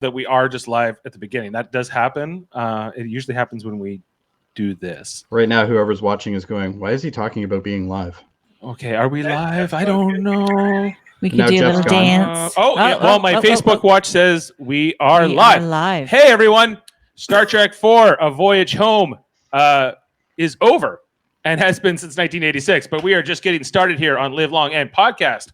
that we are just live at the beginning. That does happen. It usually happens when we do this. Right now, whoever's watching is going, why is he talking about being live? Okay, are we live? I don't know. We could Now do a Jeff's little gone. dance. My Facebook watch says we are We live. are live. Hey, everyone. Star Trek 4, A Voyage Home is over and has been since 1986, but we are just getting started here on Live Long and Podcast.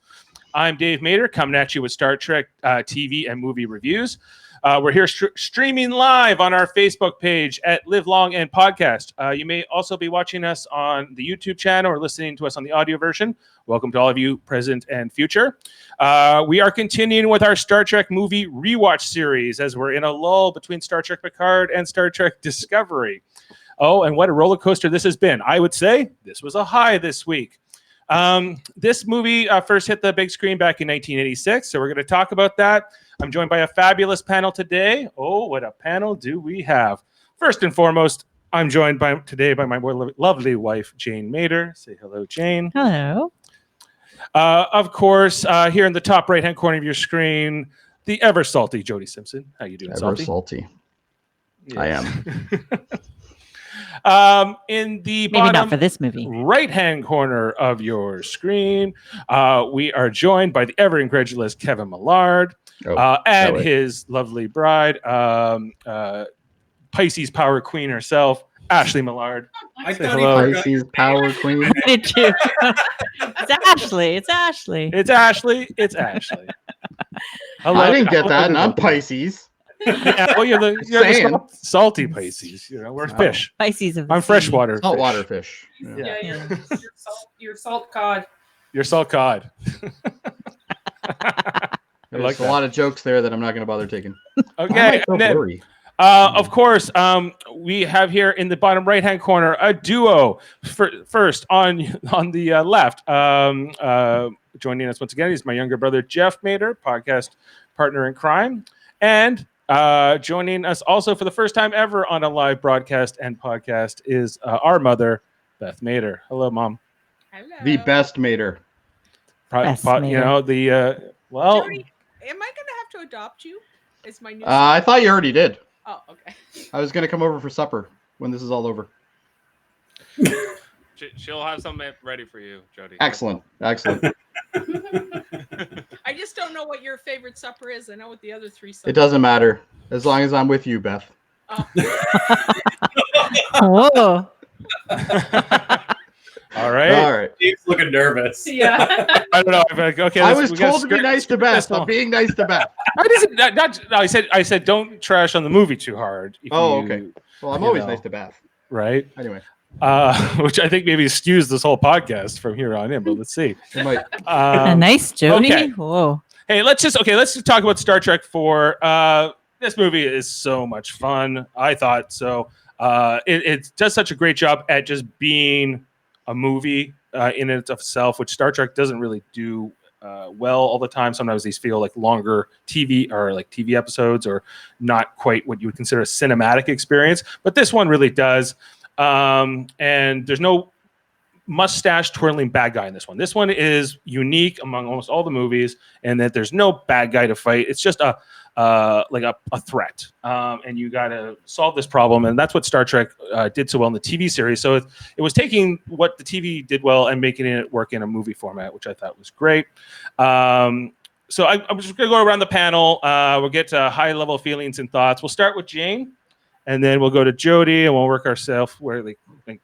I'm Dave Mader, coming at you with Star Trek TV and movie reviews. We're here streaming live on our Facebook page at Live Long and Podcast. You may also be watching us on the YouTube channel or listening to us on the audio version. Welcome to all of you, present and future. We are continuing with our Star Trek movie rewatch series as we're in a lull between Star Trek Picard and Star Trek Discovery. Oh, and what a roller coaster this has been. I would say this was a high this week. This movie first hit the big screen back in 1986, so we're going to talk about that. I'm joined by a fabulous panel today. Oh, what a panel do we have. First and foremost, I'm joined today by my lovely wife, Jane Mader. Say hello, Jane. Hello. Of course, here in the top right-hand corner of your screen, the ever-salty Jody Simpson. How you doing, Ever salty? salty. Yes. I am. In the Maybe not for this movie. right-hand corner of your screen, we are joined by the ever-incredulous Kevin Millard and his lovely bride, Pisces Power Queen herself, Ashley Millard. Say hello. Pisces Power Queen. I did too. It's Ashley. Hello. I didn't get that, and I'm Pisces. Yeah, well, you're the salty Pisces. You know, we're fish. Pisces of the I'm sea. freshwater. Saltwater fish. Yeah, you're salt cod. You're salt cod. There's a lot of jokes there that I'm not going to bother taking. Okay. Why am I so blurry? Of course, we have here in the bottom right-hand corner a duo. First, on the left, joining us once again, he's my younger brother, Jeff Mader, podcast partner in crime. And joining us also for the first time ever on a live broadcast and podcast is our mother, Beth Mader. Hello, Mom. Hello. The best Mater. Best Mader. You know, Jody, am I gonna have to adopt you? As my new I thought you already did. Oh, okay. I was going to come over for supper when this is all over. She'll have something ready for you, Jody. Excellent. I just don't know what your favorite supper is. I know what the other three suppers. It doesn't matter as long as I'm with you, Beth. Oh. Whoa. All right. He's looking nervous. Yeah. I don't know. Okay. I was told to be nice to Beth. I'm being nice to Beth. I said don't trash on the movie too hard. Okay. Well, I'm always nice to Beth. Right. Anyway. Which I think maybe skews this whole podcast from here on in, but let's see. It might. Nice, Jody. Okay. Whoa. Hey, let's just talk about Star Trek 4. This movie is so much fun. I thought so. It does such a great job at just being a movie in and of itself, which Star Trek doesn't really do well all the time. Sometimes these feel like longer TV episodes or not quite what you would consider a cinematic experience. But this one really does. And there's no mustache twirling bad guy in this one. This one is unique among almost all the movies, and that there's no bad guy to fight. It's just a threat, and you got to solve this problem, and that's what Star Trek did so well in the TV series. So it was taking what the TV did well and making it work in a movie format, which I thought was great. So I'm just going to go around the panel. We'll get to high-level feelings and thoughts. We'll start with Jane, and then we'll go to Jody, and we'll work ourselves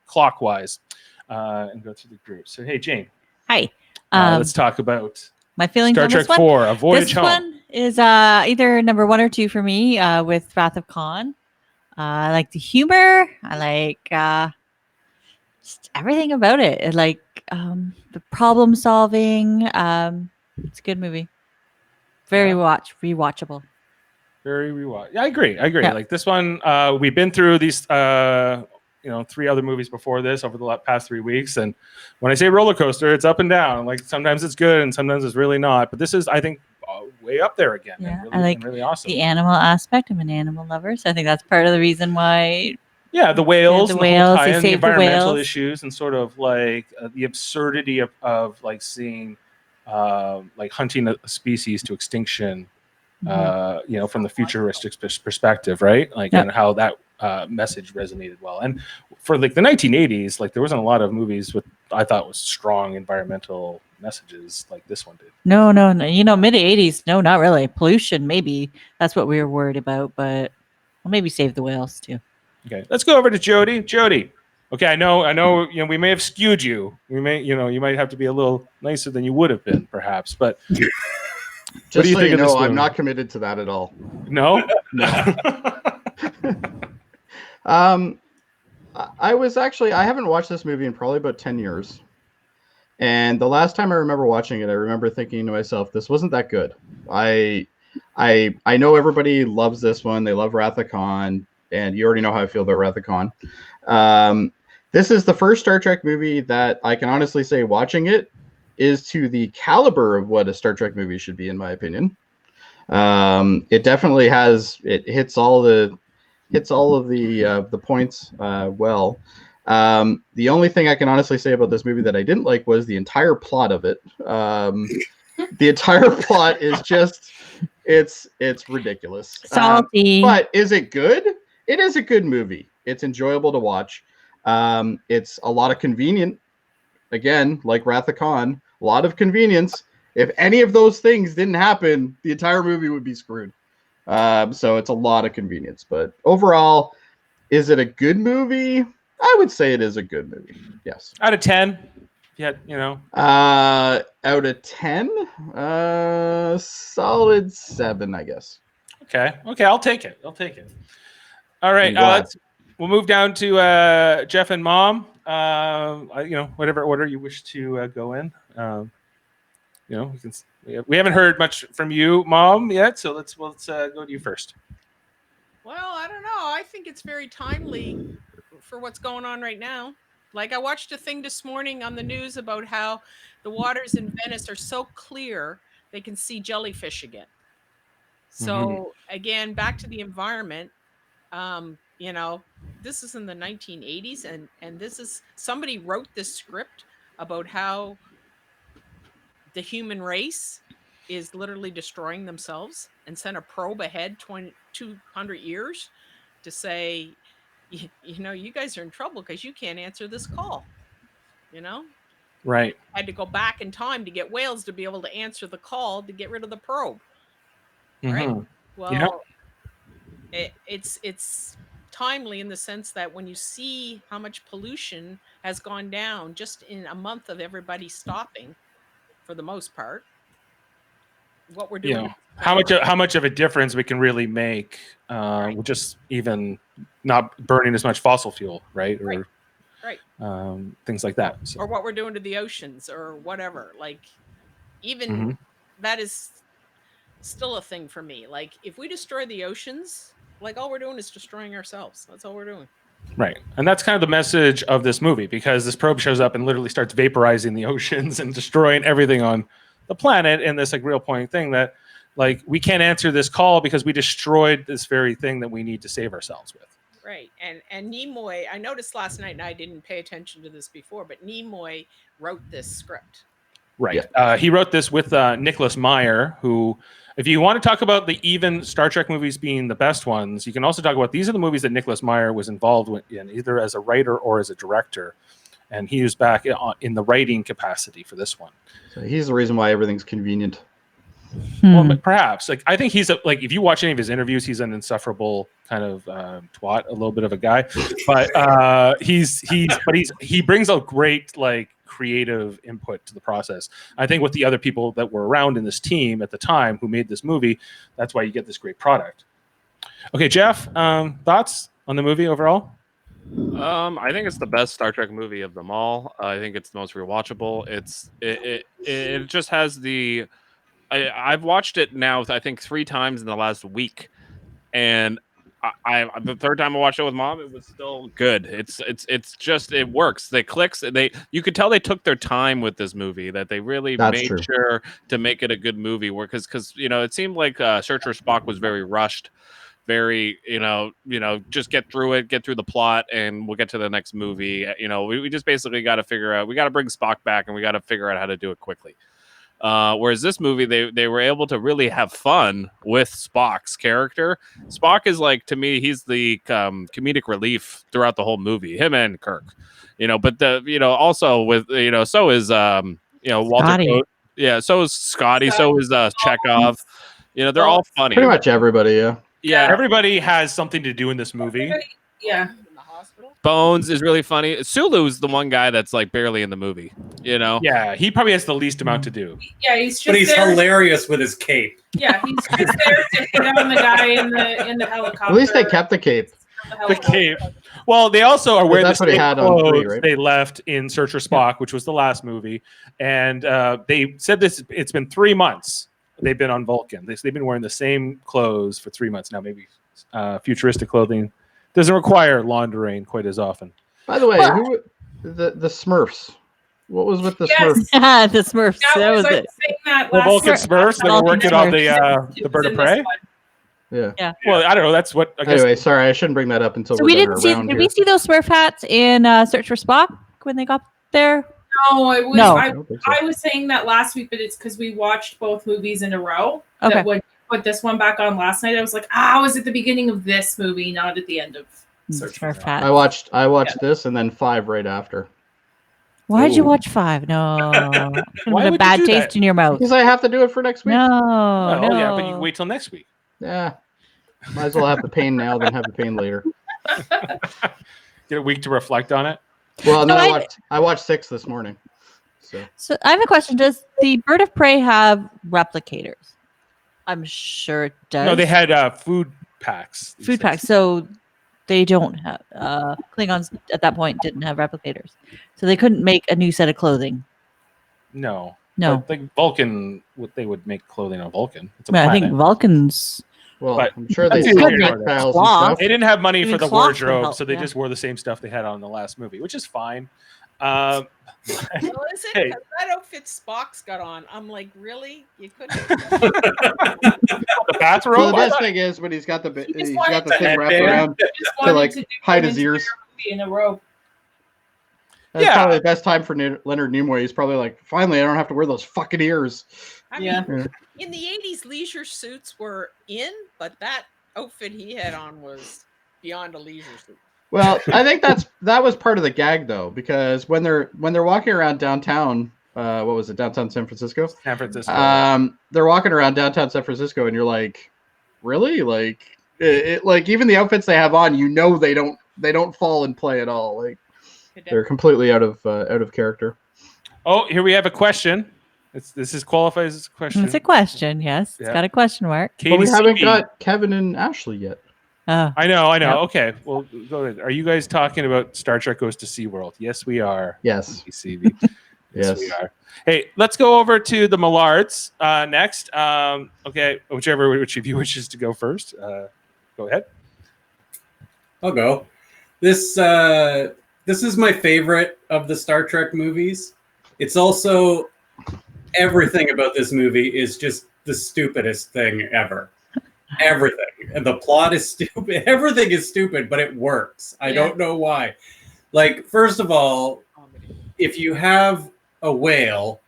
clockwise and go through the group. So, hey, Jane. Hi. Let's talk about my feelings Star on Trek this 4, A Voyage Home. This one is either number 1 or 2 for me with Wrath of Khan. I like the humor. I like just everything about it. I like the problem solving. It's a good movie. Very rewatchable. Very rewatch. Yeah, I agree. Yeah. Like this one, we've been through these 3 other movies before this over the past 3 weeks. And when I say roller coaster, it's up and down. Like sometimes it's good and sometimes it's really not. But this is, I think, way up there again. Yeah, and really, I like and really awesome. the animal aspect. I'm an animal lover, so I think that's part of the reason why. Yeah, the whales, the and whales, the, whole they tie-in, the save the environmental whales. issues, and sort of like the absurdity of like seeing like hunting a species to extinction from the futuristic perspective, right? Like, Yep. and how that message resonated well. And for like the 1980s, like there wasn't a lot of movies with I thought was strong environmental messages like this one did. No. Mid '80s. No, not really. Pollution, maybe that's what we were worried about, but well, maybe save the whales too. Okay, let's go over to Jody. Jody. Okay, I know. We may have skewed you. We may, you might have to be a little nicer than you would have been, perhaps. But Just do you so think you of this know, I'm film? not committed to that at all. No. I haven't watched this movie in probably about 10 years. And the last time I remember watching it, I remember thinking to myself, this wasn't that good. I know everybody loves this one. They love Wrath of Khan, and you already know how I feel about Wrath of Khan. This is the first Star Trek movie that I can honestly say watching it is to the caliber of what a Star Trek movie should be, in my opinion. It definitely hits all of the points well. The only thing I can honestly say about this movie that I didn't like was the entire plot of it. The entire plot is just it's ridiculous. Salty. But is it good? It is a good movie. It's enjoyable to watch. It's a lot of convenient. Again, like Wrath of Khan, a lot of convenience. If any of those things didn't happen, the entire movie would be screwed. So it's a lot of convenience. But overall, is it a good movie? I would say it is a good movie. Yes. Out of 10. Yeah, Out of 10, solid 7, I guess. Okay, I'll take it. All right, I'm glad. we'll move down to Jeff and Mom. Whatever order you wish to go in. We haven't heard much from you, Mom, yet, so let's go to you first. Well, I don't know. I think it's very timely for what's going on right now. Like I watched a thing this morning on the news about how the waters in Venice are so clear they can see jellyfish again. So again, back to the environment. This is in the 1980s, and this is somebody wrote this script about how the human race is literally destroying themselves and sent a probe ahead 200 years to say, you guys are in trouble because you can't answer this call. Right. Had to go back in time to get whales to be able to answer the call to get rid of the probe. Right. Well, it's timely in the sense that when you see how much pollution has gone down just in a month of everybody stopping, for the most part, what we're doing. How much of a difference we can really make with just even not burning as much fossil fuel, right? Or right. Things like that. So. Or what we're doing to the oceans or whatever. Like, even that is still a thing for me. Like, if we destroy the oceans, like, all we're doing is destroying ourselves. That's all we're doing. Right. And that's kind of the message of this movie, because this probe shows up and literally starts vaporizing the oceans and destroying everything on the planet in this like real point thing that like we can't answer this call because we destroyed this very thing that we need to save ourselves with. Right. And Nimoy, I noticed last night, and I didn't pay attention to this before, but Nimoy wrote this script. Right. Yeah. He wrote this with Nicholas Meyer, who, if you want to talk about the even Star Trek movies being the best ones, you can also talk about these are the movies that Nicholas Meyer was involved in, either as a writer or as a director. And he was back in the writing capacity for this one. So he's the reason why everything's convenient. Well, perhaps. Like, I think he's if you watch any of his interviews, he's an insufferable kind of twat, a little bit of a guy. But he brings a great like creative input to the process. I think with the other people that were around in this team at the time who made this movie, that's why you get this great product. Okay, Jeff, thoughts on the movie overall? I think it's the best Star Trek movie of them all. I think it's the most rewatchable. It just has the. I've watched it now, I think 3 times in the last week, and I the third time I watched it with Mom, it was still good. It's just it works. They clicks. You could tell they took their time with this movie. That they really made sure to make it a good movie. Because it seemed like Search for Spock was very rushed. Very, just get through it, get through the plot, and we'll get to the next movie. We just basically got to figure out, we got to bring Spock back, and we got to figure out how to do it quickly. Whereas this movie, they were able to really have fun with Spock's character. Spock is like, to me, he's the comedic relief throughout the whole movie. Him and Kirk, But also with so is Walter. Scotty. So is Scotty. So is Chekhov. They're all funny. Pretty much everybody, yeah. Yeah, Everybody has something to do in this movie. Yeah. In the hospital. Bones is really funny. Sulu's the one guy that's like barely in the movie. Yeah, he probably has the least amount to do. Yeah, he's just But he's there. hilarious with his cape. Yeah, he's just there to hit on the guy in the helicopter. At least they kept the cape. The cape. Well, they also are wearing the that's what he same had on clothes three, right? they left in Search for Spock, which was the last movie, and they said this. It's been 3 months. They've been on Vulcan. They've been wearing the same clothes for 3 months now. Maybe futuristic clothing doesn't require laundering quite as often. By the way, the Smurfs? What was with the Yes. Smurfs? The Smurfs. That was I was it. saying that The last Vulcan week. Smurfs that were Vulcan working on Smurfs. the bird of In this prey. one. Yeah. Well, I don't know. That's what I guess. Anyway, sorry, I shouldn't bring that up until So we're we done didn't see. around Did here. we see those Smurf hats in Search for Spock when they got there? No, it was. No. I don't think so. I was saying that last week, but it's because we watched both movies in a row. Okay. That would put this one back on last night. I was like, I was at the beginning of this movie, not at the end of Search for Smurf Spock. hat. I watched this and then 5 right after. Why did you Ooh. watch 5? No. Why a would bad you do taste that? in your mouth. Because I have to do it for next week. No. Oh, no. yeah, but you can wait till next week. Yeah. Might as well have the pain now than have the pain later. Get a week to reflect on it. Well, no, So I watched 6 this morning. So I have a question. Does the bird of prey have replicators? I'm sure it does. No, they had food packs. food packs. So they don't have Klingons at that point didn't have replicators. So they couldn't make a new set of clothing. No. No. I think Vulcan, they would make clothing on Vulcan. It's a I planet. think Vulcans. Well, But- I'm sure they That's sell good. textiles and Cloth. stuff. They didn't have money for Even the cloth would wardrobe, help, so they yeah. just wore the same stuff they had on the last movie, which is fine. Well, is it? Hey. 'Cause that outfit Spock's got on. I'm like, really? You couldn't. the Well, bathrobe. the best thing is when he's got the He just he's wanted got the to thing wrapped headband. around Just wanted like, to do hide an his ears. entire movie in a row. That's Yeah. probably the best time for Leonard Nimoy. He's probably like, finally, I don't have to wear those fucking ears. I Yeah. mean, in the 80s, leisure suits were in, but that outfit he had on was beyond a leisure suit. Well, I think that was part of the gag though, because when they're walking around downtown, what was it, downtown San Francisco? San Francisco. They're walking around downtown San Francisco, and you're like, really? Like, like even the outfits they have on, they don't fall in play at all. Like they're completely out of character. Oh, here we have a question. This is qualifies as a question. It's a question. Yes, Yeah. it's got a question mark. But we KDCB. haven't got Kevin and Ashley yet. Oh, I know. Yep. Okay, well, go ahead. Are you guys talking about Star Trek Goes to SeaWorld? Yes, we are. Yes. KDCB. Yes. we are. Hey, let's go over to the Millards next. Okay, which of you wishes to go first, go ahead. I'll go. This is my favorite of the Star Trek movies. It's also everything about this movie is just the stupidest thing ever. Everything. And the plot is stupid. Everything is stupid, but it works. I don't know why. Like, first of all, if you have a whale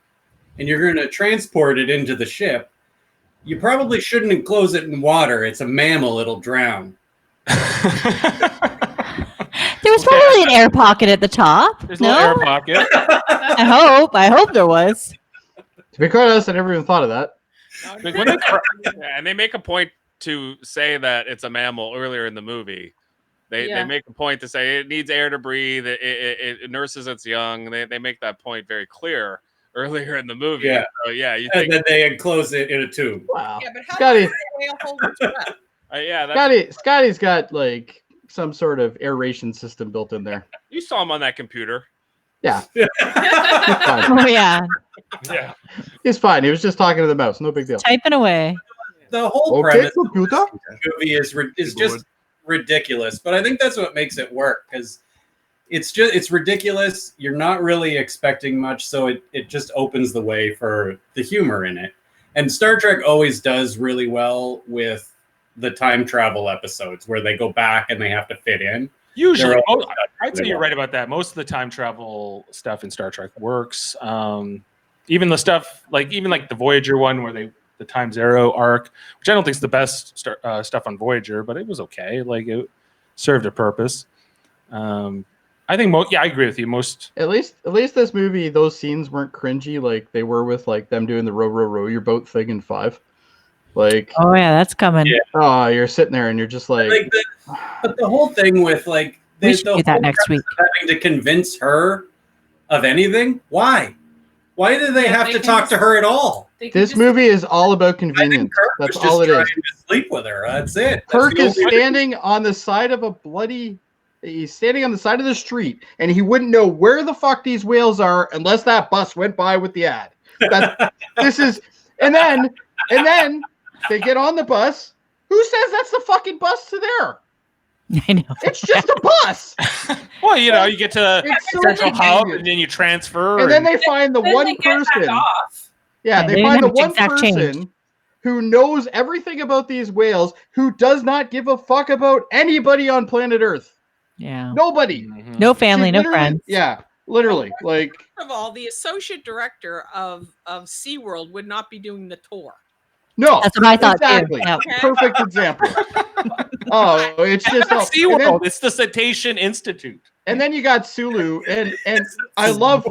and you're going to transport it into the ship, you probably shouldn't enclose it in water. It's a mammal. It'll drown. there was probably an air pocket at the top. There's a no, little air pocket. I hope there was. To be quite honest, I never even thought of that. Like, when they And they make a point to say that it's a mammal earlier in the movie. They make a point to say it needs air to breathe. It nurses its young. They make that point very clear earlier in the movie. Yeah. So, yeah. You And think? then they enclose it in a tube. Wow. Yeah, but how Scotty, does a whale hold its breath? Yeah. That's, Scotty's got like some sort of aeration system built in there. you saw him on that computer. Yeah. Yeah. Fine. Oh yeah, Yeah. He's fine. He was just talking to the mouse. No big deal. typing away. The whole Okay, premise computer. of the movie is just ridiculous, but I think that's what makes it work because it's ridiculous. You're not really expecting much, so it just opens the way for the humor in it. And Star Trek always does really well with the time travel episodes where they go back and they have to fit in. Usually, They're all- I'd say you're right about that. Most of the time travel stuff in Star Trek works. Even the stuff like the Voyager one where the Times Arrow arc, which I don't think is the best stuff on Voyager, but it was okay. Like it served a purpose. I think I agree with you. Most At least this movie, those scenes weren't cringy like they were with like them doing the row your boat thing in 5. Like, Oh yeah, that's coming. Yeah. oh, you're sitting there and you're just like but the whole thing with like We should the do that whole next premise week. of having to convince her of anything. Why do they have they to can talk just- to her at all? They can this just- movie is all about I think convenience. Kirk That's was just all it trying is. to sleep with her. That's it. That's Kirk the is only- standing on the side of he's standing on the side of the street, and he wouldn't know where the fuck these whales are unless that bus went by with the ad. And then they get on the bus. Who says that's the fucking bus to there? I know. It's just a bus. well, you get to It's so Central Hub convenient. and then you transfer. And then they find the then one they get back person. off. Yeah, Yeah, they they find the didn't have one exact change. person who knows everything about these whales, who does not give a fuck about anybody on planet Earth. Yeah. Nobody. Mhm. No family, She no literally- friends. Yeah, literally. Like, First of all, the associate director of SeaWorld would not be doing the tour. no. That's what I thought exactly. too. Yep. Perfect example. Oh, it's just Not and then, SeaWorld. It's the Cetacean Institute. and then you got Sulu, and I love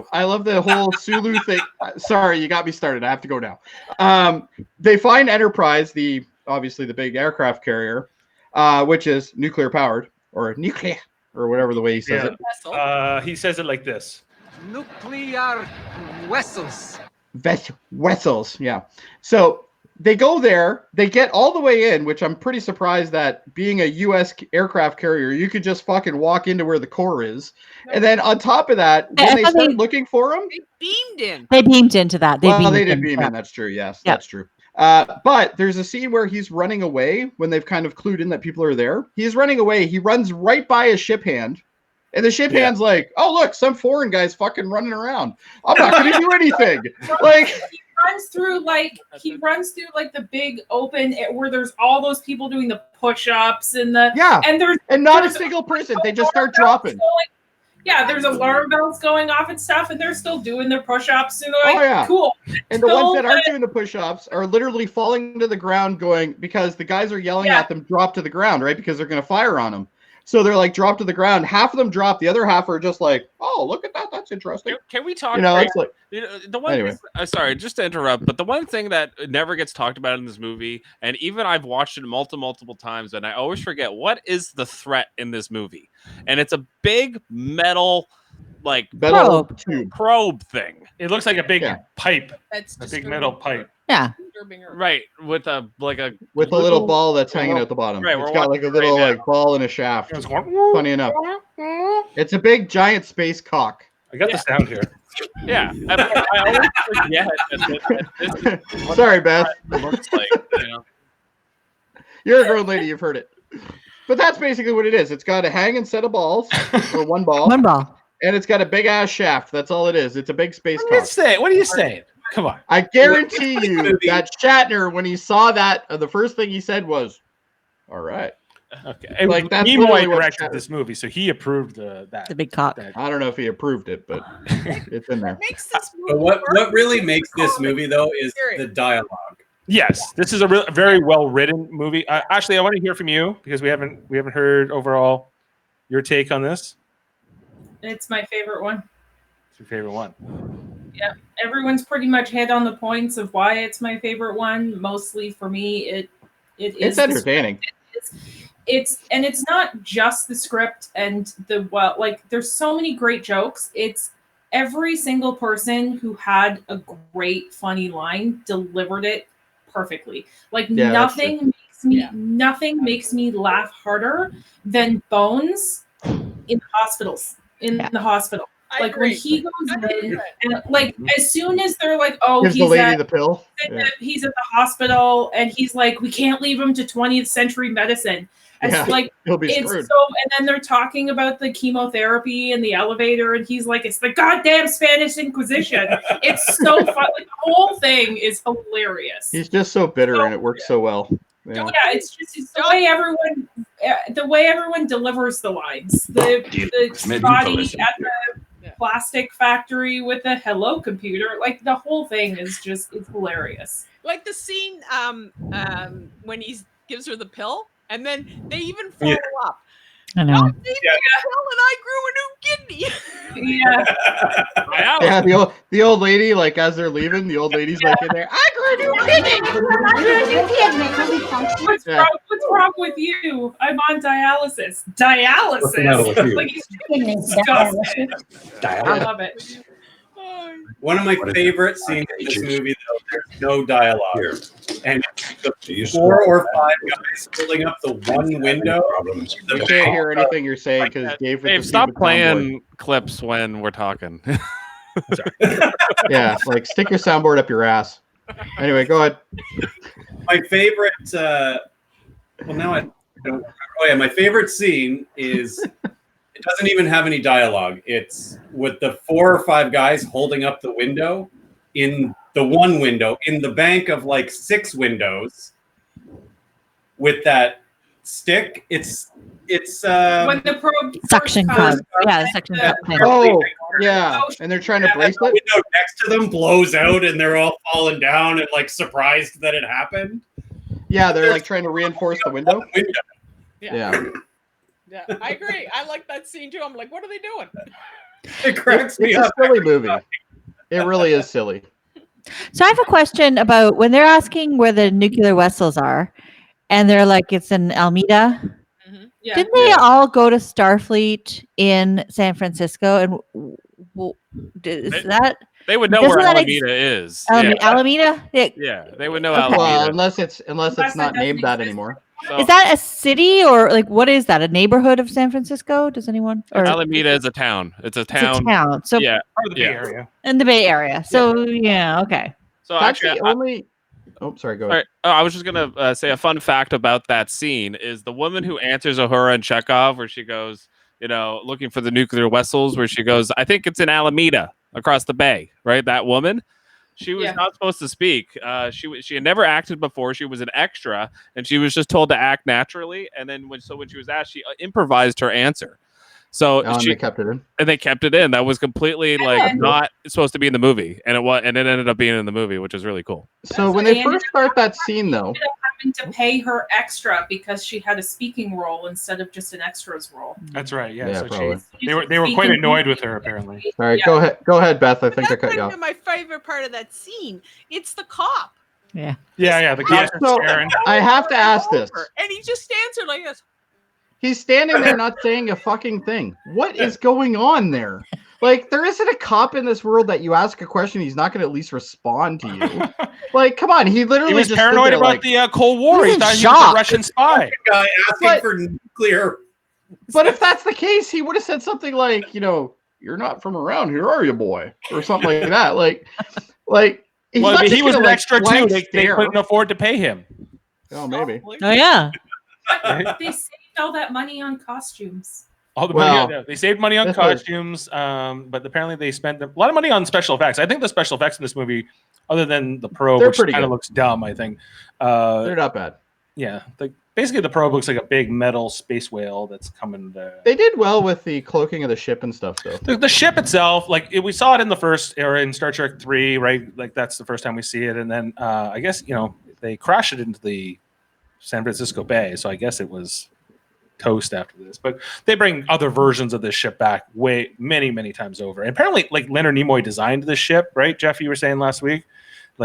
the whole Sulu thing. Sorry, you got me started. I have to go now. They find Enterprise, obviously the big aircraft carrier, which is nuclear powered or nuclear or whatever the way he says Yeah. it. Vessel. He says it like this. Nuclear vessels. Vessels, yeah. So they go there, they get all the way in, which I'm pretty surprised that being a U.S. aircraft carrier, you could just fucking walk into where the core is. And then on top of that, I when they thought start they- looking for them, They beamed in. They beamed into that. they beamed did in. beam Yeah. in. That's true. Yes, Yeah. that's true. But there's a scene where he's running away when they've kind of clued in that people are there. He's running away. He runs right by a ship hand. And the ship Yeah. hand's like, oh, look, some foreign guy's fucking running around. I'm not going to do anything. Like, Runs through like the big open where there's all those people doing the push-ups and yeah. there's And not a there's single person. They just start alarm bells dropping. going- yeah, there's alarm bells going off and stuff, and they're still doing their push-ups. And they're like, Oh, yeah. cool. And the ones that So aren't doing the push-ups are literally falling to the ground going because the guys are yelling Yeah. at them, drop to the ground, right? Because they're going to fire on them. So they're like, drop to the ground. Half of them drop. The other half are just like, oh, look at that. That's interesting. Can we talk? You know, it's like, The one Anyway. thing, sorry, just to interrupt, but the one thing that never gets talked about in this movie, and even I've watched it multiple times, and I always forget, what is the threat in this movie? And it's a big metal, like, metal Probe. tube. probe thing. It looks like a big Yeah. pipe, That's a big metal pipe. Yeah. disturbing her. Right, with a With a little ball that's hanging out the bottom. Right, It's we're got like a watching little right now. like ball and a shaft. It was going, Funny enough. It's a big giant space cock. I got the sound here. Yeah, I always forget that this is what Sorry, Beth. it looks like. You know? You're a grown lady. You've heard it. But that's basically what it is. It's got a hanging set of balls, or one ball, One ball. and it's got a big ass shaft. That's all it is. It's a big space cock. What are you saying? Come on. I guarantee you that Shatner, when he saw that, the first thing he said was, "All right." Okay. Like, that's Nimoy literally what directed Shatner- this movie, so he approved that. The big cock. that- I don't know if he approved it, but it's in there. What makes this movie But what work really is makes this comedy. movie though is Period. the dialogue. Yes, this is a very well written movie. Ashley, I want to hear from you because we haven't heard overall your take on this. It's my favorite one. What's your favorite one? Everyone's pretty much hit on the points of why it's my favorite one. Mostly for me, it is It's the entertaining. it's not just the script and there's so many great jokes. It's every single person who had a great funny line delivered it perfectly. Like Yeah, that's nothing makes me laugh harder than Bones in hospitals in Yeah. the hospital. I Like when agree. he goes in 100%. and like as soon as they're like, oh, Gives the he's lady at the pill. Yeah. he's at the hospital and he's like, we can't leave him to 20th century medicine. And Yeah. it's like He'll be it's screwed. so, and then they're talking about the chemotherapy in the elevator, and he's like, it's the goddamn Spanish Inquisition. It's so fun. Like, the whole thing is hilarious. He's just so bitter, and it works so well. Yeah. Yeah, it's the way everyone delivers the lines. The Maybe Scotty listen. at the plastic factory with a hello computer. Like the whole thing is just it's hilarious. Like the scene when he gives her the pill, and then they even follow up. I know. I gave me the pill and I grew a new kidney. Yeah. Yeah, the old lady, like as they're leaving, the old lady's like in there. I grew a new kidney. What's wrong with you? I'm on dialysis. Dialysis. Like he's disgusting. I love it. One of my favorite scenes in this movie, though, there's no dialogue. And the 4 or 5 guys holding up the one window. You can't hear anything you're saying because Dave, stop playing clips when we're talking. Yeah, like stick your soundboard up your ass. Anyway, go ahead. My favorite, well, now I don't remember. Oh, yeah, my favorite scene is it doesn't even have any dialogue. It's with the 4 or 5 guys holding up the window in the one window in the bank of like 6 windows with that stick. It's When the probe Suction cup. Yeah, the suction cup thing. Oh, yeah, and they're trying to brace the it. window next to them blows out and they're all falling down and like surprised that it happened. Yeah, they're like trying to reinforce the window. Yeah, I agree. I like that scene too. I'm like, what are they doing? It cracks me It's up. a silly movie. It really is silly. So I have a question about when they're asking where the nuclear vessels are, and they're like, it's in Alameda. Yeah. Didn't they all go to Starfleet in San Francisco? And is that They would know Doesn't where that Alameda is. Alameda? Yeah, they would know Okay. Alameda. Well, unless it's Unless not it named doesn't that exist. anymore. So, Is that a city or like what is that? A neighborhood of San Francisco? Does anyone? Or Alameda is a town. It's a it's town. a town. So Yeah. Part of the Bay Yeah. Area. in the Bay Area. So yeah, okay. So That's actually, the only. Oh, sorry. Go all ahead. right. I was just gonna say a fun fact about that scene is the woman who answers Uhura and Chekhov, where she goes, looking for the nuclear vessels, where she goes, I think it's in Alameda across the bay, right? That woman, she was not supposed to speak. She had never acted before. She was an extra, and she was just told to act naturally. And then when she was asked, she improvised her answer. So And they kept it in. and they kept it in. That was completely like not supposed to be in the movie, and it ended up being in the movie, which is really cool. So when they first start that scene, though, Having to pay her extra because she had a speaking role instead of just an extras role. That's right. Yeah. Yeah, so probably. they were quite annoyed with her apparently. All right, go ahead, Beth. I think I That's cut you not off. even my favorite part of that scene. It's the cop. Yeah. Yeah. The cops So are staring. I have to ask this. And he just stands there like this. He's standing there not saying a fucking thing. What is going on there? Like, there isn't a cop in this world that you ask a question, he's not going to at least respond to you. Like, come on, he literally He was just paranoid stood there about like, the Cold War. He He was in thought he was a shock. Russian spy. Guy asking But- for nuclear. But if that's the case, he would have said something like, you're not from around here, are you, boy? Or something like that. Like he's Well, not I mean, just he was gonna, an like, extra too. blank They stare. couldn't afford to pay him. Oh, maybe. Oh yeah. But they saved all that money on costumes. All the Well, money, they saved money on this was- costumes, but apparently they spent a lot of money on special effects. I think the special effects in this movie, other than the probe, They're which pretty kind of good. looks dumb, I think. They're not bad. Yeah, basically the probe looks like a big metal space whale that's coming. They did well with the cloaking of the ship and stuff, though. The ship itself, we saw it in the first era in Star Trek 3, right? Like that's the first time we see it, and then I guess they crash it into the San Francisco Bay, so I guess it was toast after this. But they bring other versions of this ship back many times over. And apparently, like Leonard Nimoy designed this ship, right? Jeff, you were saying last week,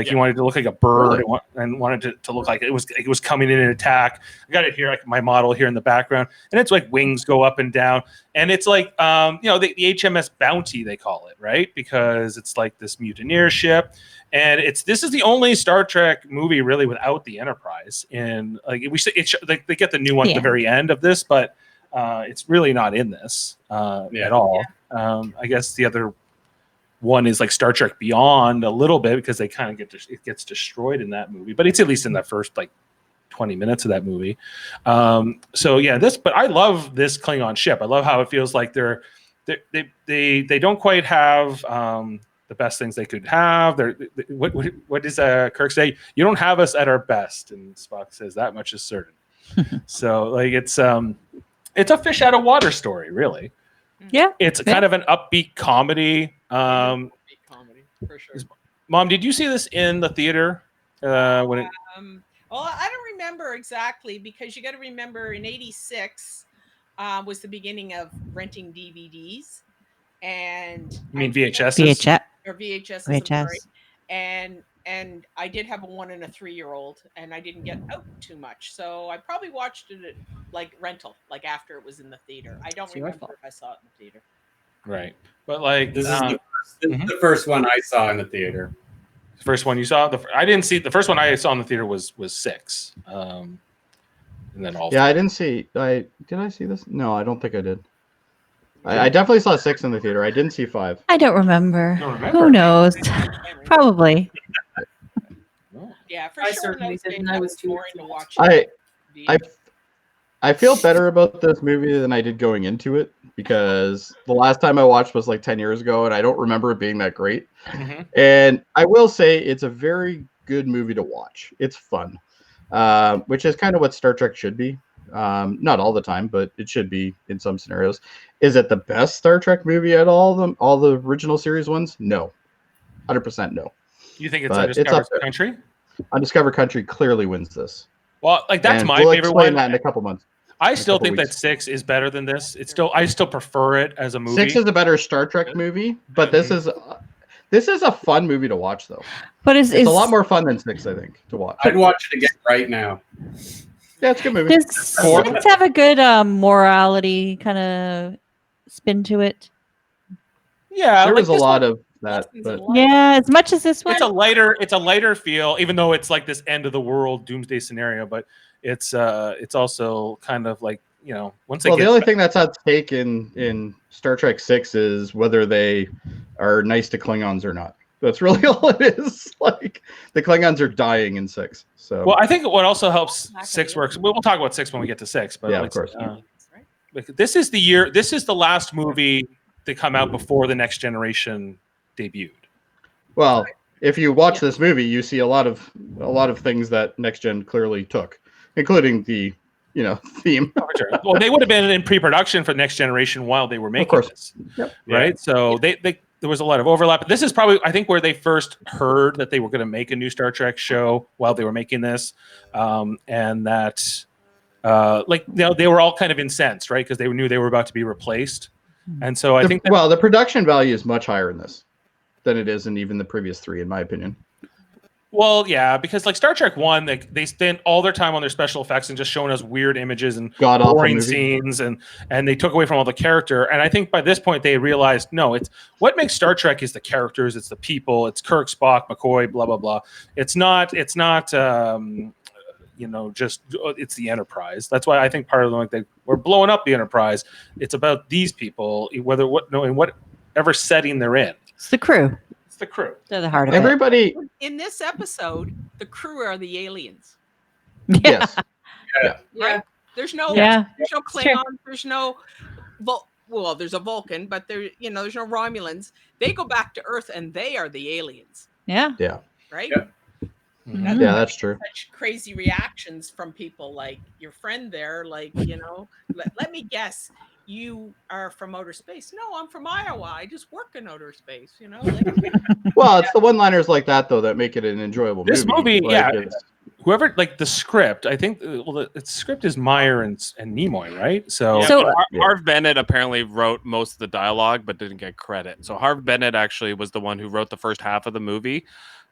he wanted to look like a bird and wanted to look like it was coming in an attack. I got it here, like my model here in the background, and it's like wings go up and down, and it's like the HMS Bounty they call it, right? Because it's like this mutineer ship. And this is the only Star Trek movie really without the Enterprise. And they get the new one at the very end of this, but it's really not in this at all. I guess the other one is like Star Trek Beyond a little bit because they kind of it gets destroyed in that movie, but it's at least in the first 20 minutes of that movie. But I love this Klingon ship. I love how it feels like they don't quite have the best things they could have. What does Kirk say? You don't have us at our best, and Spock says that much is certain. So it's a fish out of water story, really. Yeah. It's kind of an upbeat comedy. Big comedy for sure. Mom, did you see this in the theater? When it, Well, I don't remember exactly because you got to remember in '86 was the beginning of renting DVDs, and you mean I- VHSs? VHS. or VHS, I'm sorry. VHS. And I did have a 1 and a 3-year-old, and I didn't get out too much, so I probably watched it at like rental, like after it was in the theater. I don't It's your remember fault. if I saw it in the theater. Right. But like This is mhm. the first one I saw in the theater. first one you saw, I didn't see the first one I saw in the theater was 6. And then all Yeah, I didn't see. Did I see this? No, I don't think I did. I definitely saw 6 in the theater. I didn't see 5. I don't remember. Don't remember. Who knows? Probably. Yeah, for I sure. certainly in those didn't. days, I was too boring young to to watch. I TV. I feel better about this movie than I did going into it because the last time I watched was like 10 years ago, and I don't remember it being that great. Mhm. And I will say it's a very good movie to watch. It's fun, which is kind of what Star Trek should be. Not all the time, but it should be in some scenarios. Is it the best Star Trek movie at all the original series ones? No, 100% no. You think it's But it's Undiscovered up there. Country? Undiscovered Country clearly wins this. Well, like that's And my we'll favorite explain one. that in a couple months. I still couple think that weeks. 6 is better than this. I still prefer it as a movie. 6 is a better Star Trek movie, but this is a fun movie to watch though. But It's a lot more fun than 6, I think, to watch. I'd watch it again right now. Yeah, it's a good movie. Does 6 have a good morality kind of spin to it? Yeah, There like was a this lot one- of that, Lessons but in life. Yeah, as much as this one. it's a lighter feel, even though it's like this end of the world doomsday scenario. But it's also kind of like once they well, get the only thing that's at stake in Star Trek 6 is whether they are nice to Klingons or not. That's really all it is. Like the Klingons are dying in 6. So Well, I think what also helps Back 6 in. works. We'll talk about 6 when we get to 6. But Yeah, of like, course. Right? like, this is the year. This is the last movie to come out before the Next Generation debuted. well, if you watch this movie, you see a lot of things that Next Gen clearly took, including the theme. Well, they would have been in pre-production for Next Generation while they were making course. this, Yep. right? So they there was a lot of overlap. This is probably, I think, where they first heard that they were going to make a new Star Trek show while they were making this, and that they were all kind of incensed, right? Because they knew they were about to be replaced, and so I think that, the production value is much higher in this than it is in even the previous 3, in my opinion. well, yeah, because like Star Trek 1, they spent all their time on their special effects and just showing us weird images and God-awful boring movie. scenes, and they took away from all the character. And I think by this point they realized, no, it's what makes Star Trek is the characters, it's the people, it's Kirk, Spock, McCoy, blah blah blah. It's not just it's the Enterprise. That's why I think part of them, we're blowing up the Enterprise. It's about these people, in whatever setting they're in. It's the crew. It's the crew. They're the heart of it. Everybody, In this episode, the crew are the aliens. yes. Yeah. There's no Yeah. there's no It's true. Klingons, there's no well, there's a Vulcan, but there's no Romulans. They go back to Earth and they are the aliens, Yeah. right? Yeah. Mhm. Yeah, that's true. Such crazy reactions from people like your friend there, like, let me guess, you are from outer space. No, I'm from Iowa. I just work in outer space, like, Well, it's the one-liners like that though that make it an enjoyable This movie, Like, yeah. it's- Whoever, like the script, I think the script is Meyer and Nimoy, right? So, So- Harv Bennett apparently wrote most of the dialogue, but didn't get credit. So Harv Bennett actually was the one who wrote the first half of the movie,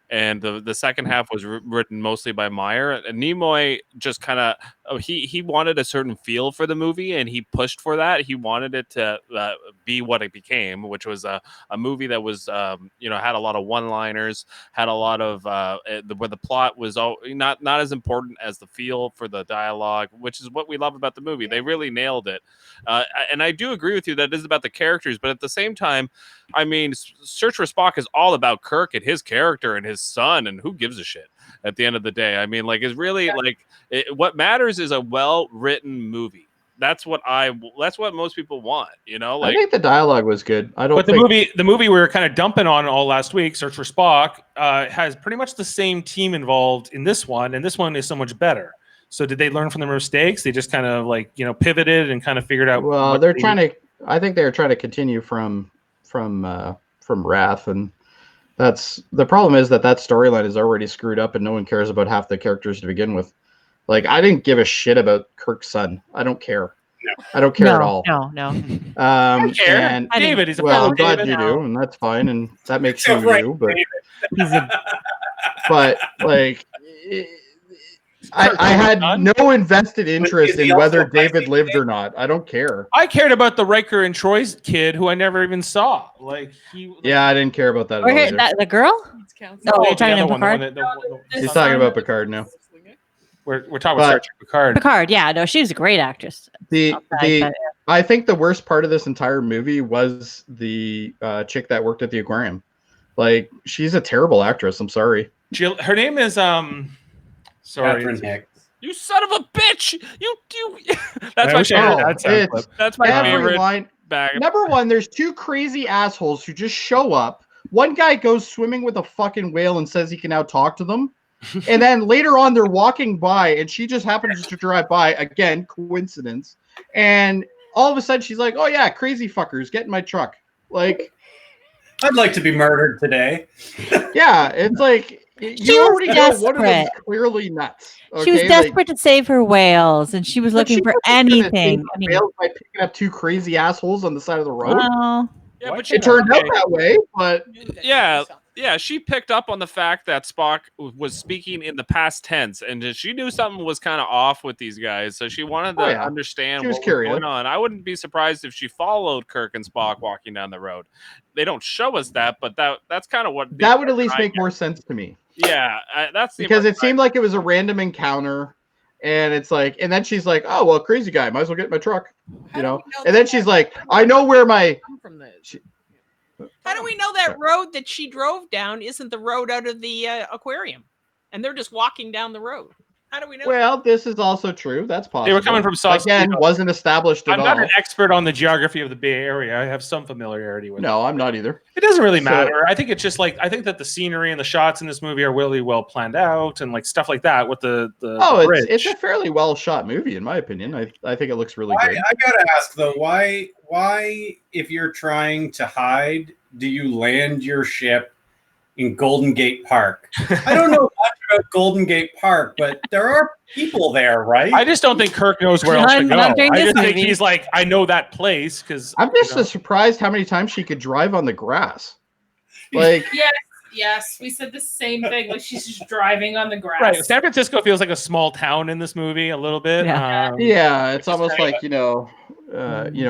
and the second half was written mostly by Meyer. And Nimoy just kind of he wanted a certain feel for the movie, and he pushed for that. He wanted it to be what it became, which was a movie that was had a lot of one-liners, had a lot of where the plot was not as important as the feel for the dialogue, which is what we love about the movie. They really nailed it, and I do agree with you that it is about the characters, but at the same time, I mean, Search for Spock is all about Kirk and his character and his son, and who gives a shit at the end of the day? I mean, like, it's really what matters is a well-written movie. That's what most people want, I think the dialogue was good. I don't. but the movie we were kind of dumping on all last week, Search for Spock, has pretty much the same team involved in this one, and this one is so much better. So did they learn from their mistakes? They just kind of pivoted and kind of figured out. Well, what they're they- trying to I think they were trying to continue from Wrath, and that's the problem. Is that storyline is already screwed up, and no one cares about half the characters to begin with. Like, I didn't give a shit about Kirk's son. I don't care. No. I don't care at all. No. I care. And David, he's a well, fellow I'm glad David. you do, and that's fine, and that makes So you right, you. But He's a but like, I had no invested interest in whether David lived or not. I don't care. I cared about the Riker and Troy's kid, who I never even saw. Like he. Yeah, I didn't care about that at all. okay, either. that, the girl. Counts. No, you're the talking other about one, the one Picard. that- He's talking about Picard now. We're talking about Star Trek Picard. Picard, yeah, no, she was a great actress. I think the worst part of this entire movie was the chick that worked at the aquarium. Like, she's a terrible actress. I'm sorry. Jill, her name is sorry. Catherine Hicks. You son of a bitch! You. That's I my wish I heard favorite. that sound it's- clip. That's my Every favorite line. bag. Number one, there's two crazy assholes who just show up. One guy goes swimming with a fucking whale and says he can now talk to them. And then later on, they're walking by, and she just happens to drive by. Again, coincidence. And all of a sudden, she's like, "Oh yeah, crazy fuckers, get in my truck." Like, I'd like to be murdered today. yeah, it's like She you was already know one of them is desperate. clearly nuts. She was okay? desperate to save her whales, and she was But looking she for wasn't gonna anything. save I mean, whales by picking up two crazy assholes on the side of the road. well, Yeah, What? but she It turned out okay. that way, but Yeah, she picked up on the fact that Spock was speaking in the past tense, and she knew something was kind of off with these guys, so she wanted to Oh, yeah. understand She was what was curious. going on. I wouldn't be surprised if she followed Kirk and Spock walking down the road. They don't show us that, but that's kind of what that would at least make more sense to me. Yeah, that's the Because it impression seemed like it was a random encounter, and it's like, and then she's like, "Oh well, crazy guy, might as well get in my truck," you know. And then she's like, "I know where my." From the, She- how do we know that road that she drove down isn't the road out of the aquarium, and they're just walking down the road? How do we know? Well, this is also true. That's possible. They were coming from Sausalito. Again, wasn't established at I'm all. not an expert on the geography of the Bay Area. I have some familiarity with it. No, I'm not either. It doesn't really So- matter. I think it's just like I think that the scenery and the shots in this movie are really well planned out and like stuff like that with the Oh, bridge. it's a fairly well shot movie in my opinion. I think it looks really I good. gotta ask though, why if you're trying to hide, do you land your ship in Golden Gate Park? I don't know much about Golden Gate Park, but there are people there, right? I just don't think Kirk knows where else to None- go. none during I this just think movie. he's like, I know that place because I'm just surprised how many times she could drive on the grass. Like, Yes, we said the same thing. Like, she's just driving on the grass. right. San Francisco feels like a small town in this movie a little bit. Yeah. yeah, it's almost kinda- like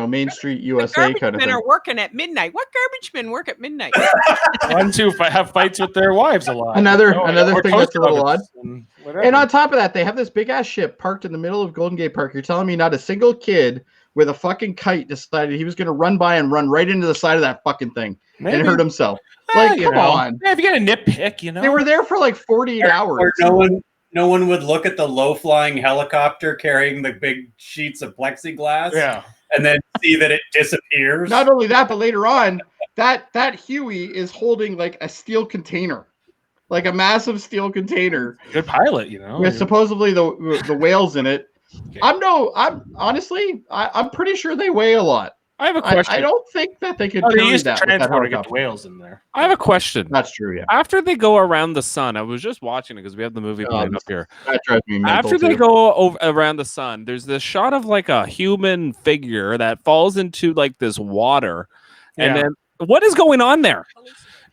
Main Street The USA garbage kind of men thing. are working at midnight. What garbage men work at midnight? ones who have fights with their wives a lot. Another Or thing toast that's a little ovens and whatever. And on top of that, they have this big ass ship parked in the middle of Golden Gate Park. You're telling me not a single kid with a fucking kite decided he was going to run by and run right into the side of that fucking thing Maybe. and hurt himself? Well, Like, you come know. on. Yeah, if you got a nitpick, you know. They were there for like 48 hours. Or no one would look at the low-flying helicopter carrying the big sheets of plexiglass, Yeah. and then see that it disappears. Not only that, but later on, that Huey is holding like a steel container, like a massive steel container Good pilot, you know. with supposedly the whales in it. Okay. I'm pretty sure they weigh a lot. I have a question. I don't think that they could Oh, they carry used that to with that transport to get the helicopter. whales in there. I have a question. That's true, yeah. After they go around the sun, I was just watching it because we have the movie playing up here. That drives me mental After they too. go over around the sun, there's this shot of like a human figure that falls into like this water, and Yeah. then what is going on there?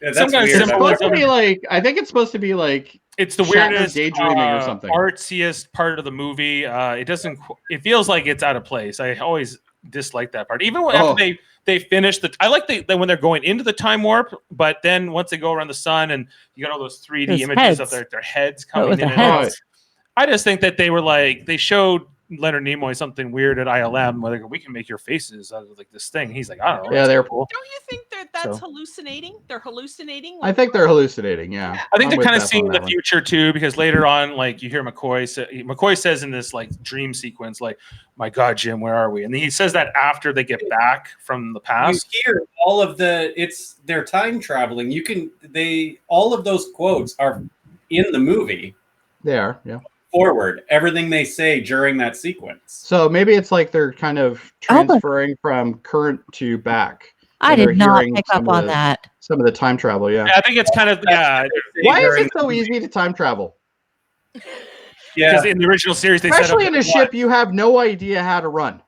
Yeah, Some that's kind of weird. It's symbol- supposed to be like, I think it's supposed to be like, It's the Shatner weirdest daydreaming or something. artsiest part of the movie. It doesn't. It feels like it's out of place. I always dislike that part. Even when, Oh. after they finish the. I like when they're going into the time warp, but then once they go around the sun and you got all those 3D Those images of heads. their heads What coming with in the and out. heads? I just think that they were like they showed Leonard Nimoy something weird at ILM where they go, we can make your faces out of like this thing. He's like, I don't know. Yeah, that's they're- cool. Don't you think that's So- hallucinating? They're hallucinating. I think they're hallucinating. Yeah, I think I'm they're with kind of Beth seeing on the that one. future too, because later on, like you hear McCoy says in this like dream sequence, like, "My God, Jim, where are we?" And he says that after they get back from the You past. hear all of they're time traveling. All of those quotes are in the movie. They are. Yeah. forward. Everything they say during that sequence. So maybe it's like they're kind of transferring from current to back. I and they're did not hearing pick some up of on that. Some of the time travel, yeah. I think it's kind of Why is it so easy to time travel? Because in the original series, they especially set up in a ship you have no idea how to run.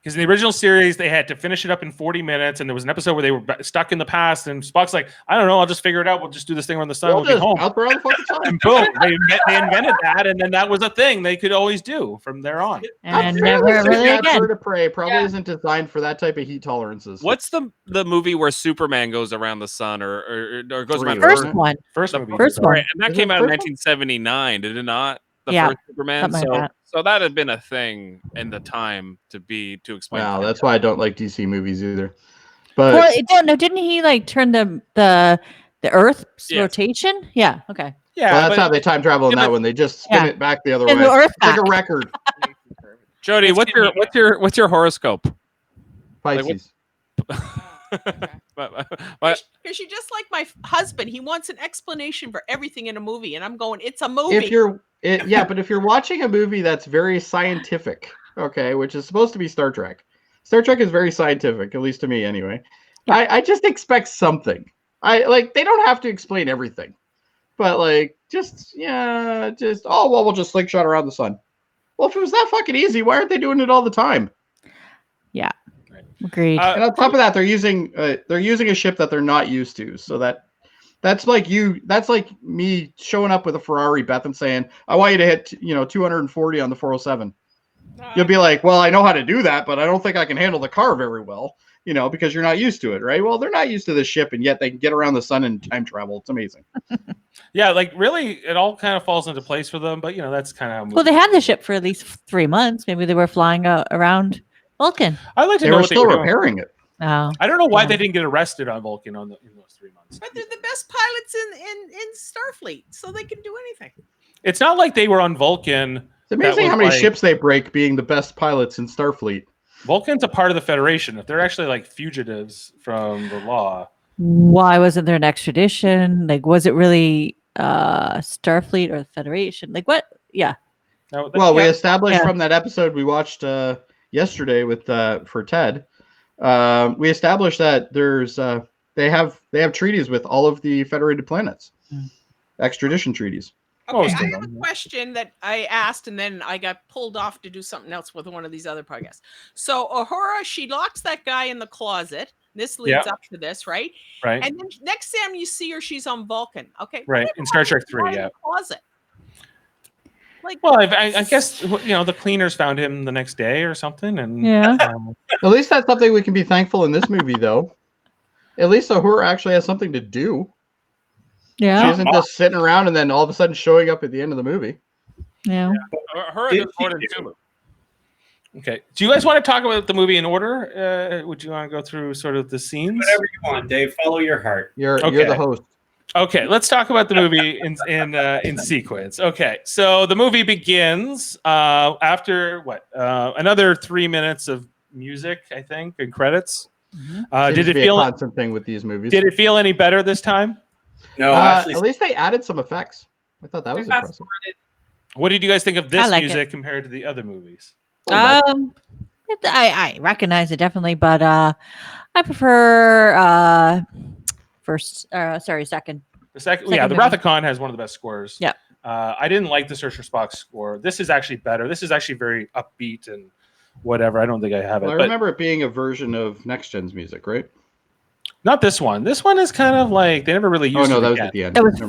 Because in the original series, they had to finish it up in 40 minutes, and there was an episode where they were stuck in the past, and Spock's like, I don't know, I'll just figure it out. We'll just do this thing around the sun. We'll be home. Out there all the fucking time. And boom, they invented that, and then that was a thing they could always do from there on. And never really again. Bird of Prey probably isn't designed for that type of heat tolerances. What's the movie where Superman goes around the sun or goes around first one? First movie. First one. And that came out in 1979, did it not? The first Superman. So that had been a thing in the time to explain. Wow, that's why I don't like DC movies either. But well, didn't he like turn the Earth's rotation? Yeah. Okay. Yeah, well, that's how they time travel in that one. They just spin it back the other way. The Earth it's like a record. Jody, what's your horoscope? Pisces. Because you're just like my husband. He wants an explanation for everything in a movie, and I'm going, it's a movie. But if you're watching a movie that's very scientific, okay, which is supposed to be Star Trek. Star Trek is very scientific, at least to me anyway. Yeah. I just expect something. They don't have to explain everything. But we'll just slingshot around the sun. Well, if it was that fucking easy, why aren't they doing it all the time? Yeah. Agreed. And on top of that, they're using a ship that they're not used to. So that's like me showing up with a Ferrari, Beth, and saying, I want you to hit 240 on the 407. You'll be like, well, I know how to do that, but I don't think I can handle the car very well, because you're not used to it, right? Well, they're not used to this ship, and yet they can get around the sun and time travel. It's amazing. Yeah, really, it all kind of falls into place for them. But that's kind of well, they had the ship for at least 3 months. Maybe they were flying around Vulcan. I'd like to know what they were still repairing it. Oh, I don't know why they didn't get arrested on Vulcan in those 3 months. But they're the best pilots in Starfleet, so they can do anything. It's not like they were on Vulcan. It's amazing how many ships they break being the best pilots in Starfleet. Vulcan's a part of the Federation. If they're actually like fugitives from the law. Why wasn't there an extradition? Was it really Starfleet or the Federation? What? Yeah. We established from that episode we watched yesterday with for Ted. We established that there's they have treaties with all of the federated planets, extradition treaties. Okay, I have a question that I asked, and then I got pulled off to do something else with one of these other podcasts. So Uhura, she locks that guy in the closet. This leads up to this, right? Right. And then next time you see her, she's on Vulcan. Okay. Right. In Star Trek 3, yeah. Closet. Well, I guess the cleaners found him the next day or something, and at least that's something we can be thankful in this movie, though. At least Uhura actually has something to do. Yeah, she isn't just sitting around and then all of a sudden showing up at the end of the movie. Yeah. Uhura does more than Sulu. Okay. Do you guys want to talk about the movie in order? Would you want to go through sort of the scenes? Whatever you want, Dave. Follow your heart. You're the host. Okay, let's talk about the movie in sequence. Okay, so the movie begins after another 3 minutes of music, I think, and credits. Mm-hmm. Did it feel a constant thing with these movies? Did it feel any better this time? No, at least they added some effects. I thought that was impressive. What did you guys think of this music compared to the other movies? I recognize it definitely, but I prefer second. The second, the Wrath of Khan has one of the best scores. Yeah. I didn't like the Search for Spock score. This is actually better. This is actually very upbeat and whatever. I don't think I have it. I remember it being a version of Next Gen's music, right? Not this one. This one is kind of like they never really used. Oh no, that was at the end. That was